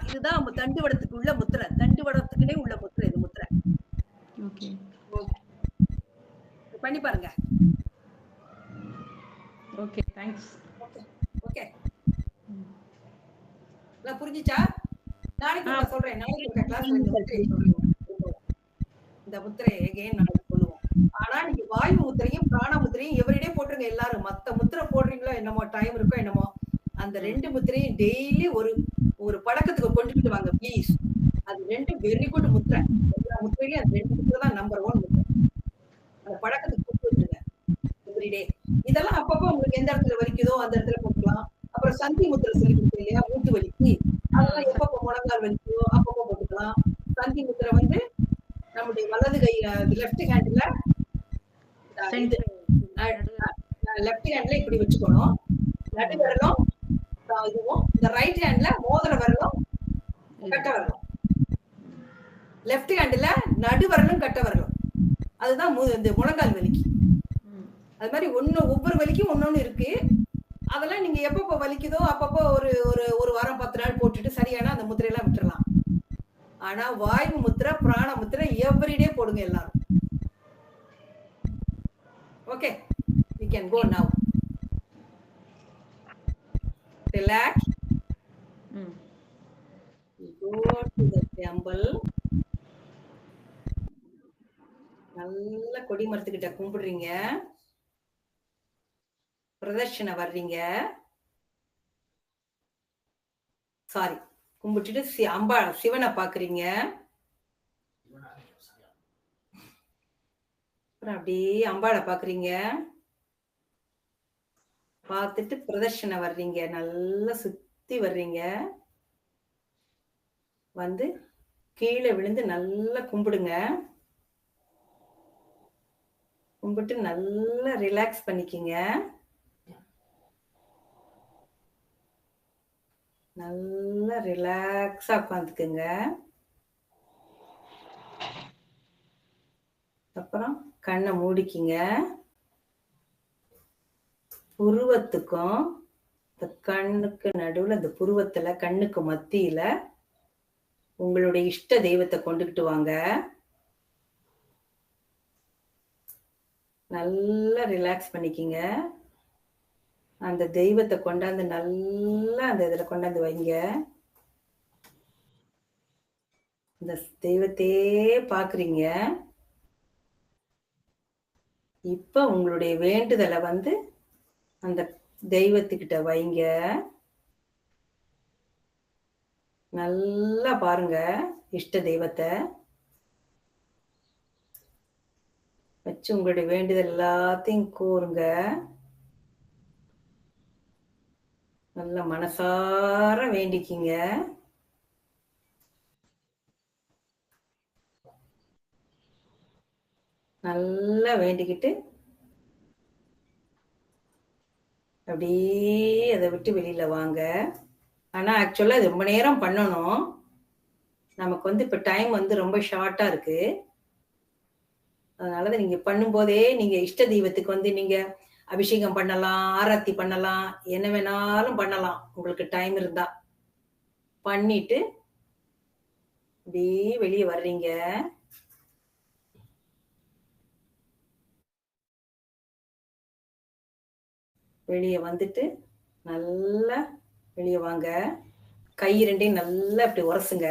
இதுதான் தண்டுவடத்துக்கு உள்ள முத்திரை. தண்டுவடத்துக்குனே உள்ள முத்திரை இது முத்திரை. ஓகே, பண்ணி பாருங்க. Okay, thanks. ஓகே, நான் புரிஞ்சுச்சா? நாளைக்கு நான் சொல்றேன். நாளைக்கு கிளாஸ்ல இந்த முத்திரையை again நாளைக்கு சொல்லுவோம். ஆனா நீங்க வாயு முத்திரையும் பிராண முத்திரையும் எவரிடே போட்டுருங்க எல்லாரும். மத்த முத்திரை போடுறீங்களோ என்னமோ, டைம் இருக்கோ என்னமோ, அந்த 2 முத்திரையும் டெய்லி ஒரு பழக்கத்துக்கு கொண்டுட்டு வாங்க ப்ளீஸ். அது 2 வெரி குட் முத்திரை. எல்லா முத்திரையும் அந்த 2 முத்திரை தான் நம்பர் 1 முத்திரை. அந்த பழக்கத்துக்கு கொண்டு வந்துருங்க எவ்ரிடே. இதெல்லாம் அப்பப்போ உங்களுக்கு எந்த இடத்துல வலிக்குதோ அந்த இடத்துல போட்டுக்கலாம். அப்புறம் சந்தி முத்திரை சொல்லி கொடுத்தேன் இல்லையா, மூட்டு வலிக்கு, அதெல்லாம் எப்பப்போ முழங்கால் வலிக்குதோ அப்பப்போ போட்டுக்கலாம். சந்தி முத்திரை வந்து நம்முடைய வலது கை லெஃப்ட் ஹேண்ட்ல இப்படி வச்சுக்கணும். நடு விரலும் இதுவும், இந்த ரைட் ஹேண்ட்ல மோதிர விரலும் கட்ட விரலும், லெஃப்ட் ஹேண்ட்ல நடு விரலும் கட்ட விரலும். அதுதான் இந்த முழங்கால் வலிக்கு. அது மாதிரி ஒவ்வொரு வலிக்கும் ஒன்னொன்னு இருக்கு. அதெல்லாம் நீங்க எப்பப்போ வலிக்குதோ அப்பப்போ ஒரு வாரம் 10 நாள் போட்டுட்டு சரியான அந்த முத்திரையெல்லாம் விட்டுறலாம். ஆனா வாயு முத்திரை, பிராண முத்திரை எவ்ரிடே போடுங்க எல்லாரும். Okay, we can go now. Relax. Go to the temple. நல்ல கொடி மரத்துக்கிட்ட கும்பிடுறீங்க, பிரதட்சணை வர்றீங்க. சாரி, கும்பிட்டுட்டு சிவனை பாக்குறீங்க. அப்புறம் அப்படியே அம்பாளை பாக்குறீங்க. பார்த்துட்டு பிரதட்சணை வர்றீங்க, நல்லா சுத்தி வர்றீங்க. வந்து கீழே விழுந்து நல்லா கும்பிடுங்க. கும்பிட்டு நல்லா ரிலாக்ஸ் பண்ணிக்கிங்க. நல்லா ரிலாக்ஸா உட்காந்துக்குங்க. அப்புறம் கண்ணை மூடிக்கிங்க. புருவத்துக்கும் இந்த கண்ணுக்கு நடுவுல, இந்த புருவத்துல கண்ணுக்கு மத்தியில உங்களுடைய இஷ்ட தெய்வத்தை கொண்டுகிட்டு வாங்க. நல்லா ரிலாக்ஸ் பண்ணிக்கிங்க. அந்த தெய்வத்தை கொண்டாந்து நல்லா அந்த இதுல கொண்டாந்து வைங்க. இந்த தெய்வத்தையே பாக்குறீங்க. இப்ப உங்களுடைய வேண்டுதலை வந்து அந்த தெய்வத்துக்கிட்ட வைங்க. நல்லா பாருங்க இஷ்ட தெய்வத்தை வச்சு உங்களுடைய வேண்டுதல் எல்லாத்தையும் கூறுங்க. நல்ல மனசார வேண்டிக்கிங்க. நல்லா வேண்டிக்கிட்டு அப்படியே அதை விட்டு வெளியில வாங்க. ஆனா ஆக்சுவலா இது ரொம்ப நேரம் பண்ணணும். நமக்கு வந்து இப்ப டைம் வந்து ரொம்ப ஷார்ட்டா இருக்கு. அதனாலதான் நீங்க பண்ணும்போதே நீங்க இஷ்ட தெய்வத்துக்கு வந்து நீங்க அபிஷேகம் பண்ணலாம், ஆரத்தி பண்ணலாம், என்ன வேணாலும் பண்ணலாம் உங்களுக்கு டைம் இருந்தா. பண்ணிட்டு அப்படியே வெளியே வர்றீங்க. வெளியே வந்துட்டு நல்லா வெளியே வாங்க. கை ரெண்டையும் நல்லா இப்படி உரசுங்க.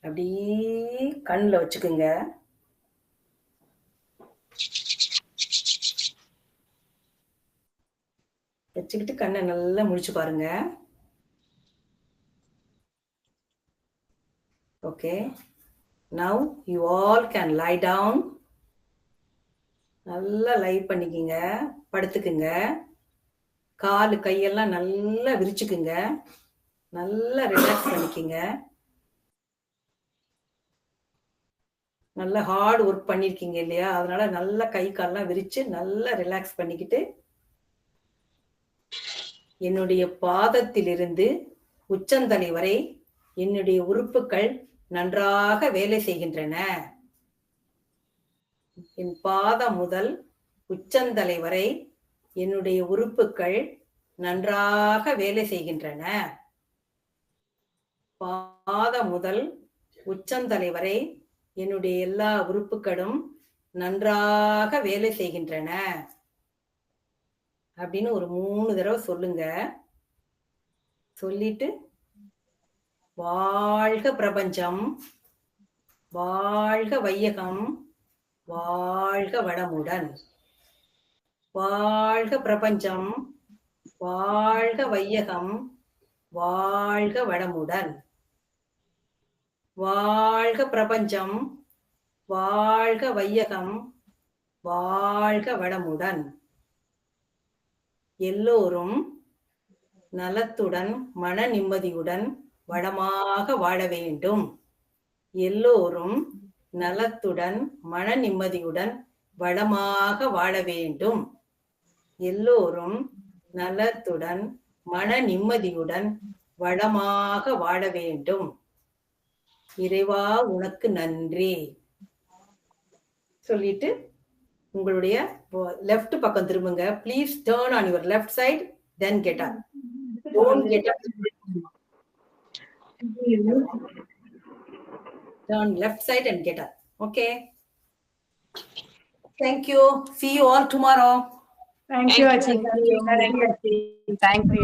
அப்படியே கண்ணுல வச்சுக்குங்க. வச்சுக்கிட்டு கண்ணை நல்லா முழிச்சு பாருங்க. Okay, now you all can lie down. நல்லா லை பண்ணிக்கிங்க, படுத்துக்குங்க. காலு கையெல்லாம் நல்லா விரிச்சுக்குங்க. நல்லா ரிலாக்ஸ் பண்ணிக்கிங்க. நல்லா ஹார்ட் ஒர்க் பண்ணிருக்கீங்க இல்லையா, அதனால நல்லா கை காலெல்லாம் விரிச்சு நல்லா ரிலாக்ஸ் பண்ணிக்கிட்டு என்னுடைய பாதத்திலிருந்து உச்சந்தலை வரை என்னுடைய உறுப்புகள் நன்றாக வேலை செய்கின்றன. என் பாதம் முதல் உச்சந்தலை வரை என்னுடைய உறுப்புகள் நன்றாக வேலை செய்கின்றன. பாதம் முதல் உச்சந்தலை வரை என்னுடைய எல்லா உறுப்புகளும் நன்றாக வேலை செய்கின்றன அப்படின்னு ஒரு 3 தடவை சொல்லுங்க. சொல்லிட்டு வாழ்க பிரபஞ்சம், வாழ்க வையகம், வாழ்க வளமுடன். வாழ்க பிரபஞ்சம், வாழ்க வையகம், வாழ்க வளமுடன். வாழ்க பிரபஞ்சம், வாழ்க வையகம், வாழ்க வளமுடன். எல்லோரும் நலத்துடன் மன நிம்மதியுடன் வளமாக வாழ வேண்டும். எல்லோரும் நலத்துடன் மன நிம்மதியுடன் வளமாக வாழ வேண்டும். எல்லோரும் நலத்துடன் மன நிம்மதியுடன் வளமாக வாழ வேண்டும். இறைவா உனக்கு நன்றி சொல்லிட்டு உங்களுடைய லெஃப்ட் பக்கம் திரும்புங்க. Please turn on your left side, then get up. Don't get up. Turn left side and get up. Okay. Thank you. See you all tomorrow. Thank you, Achi. Thank you.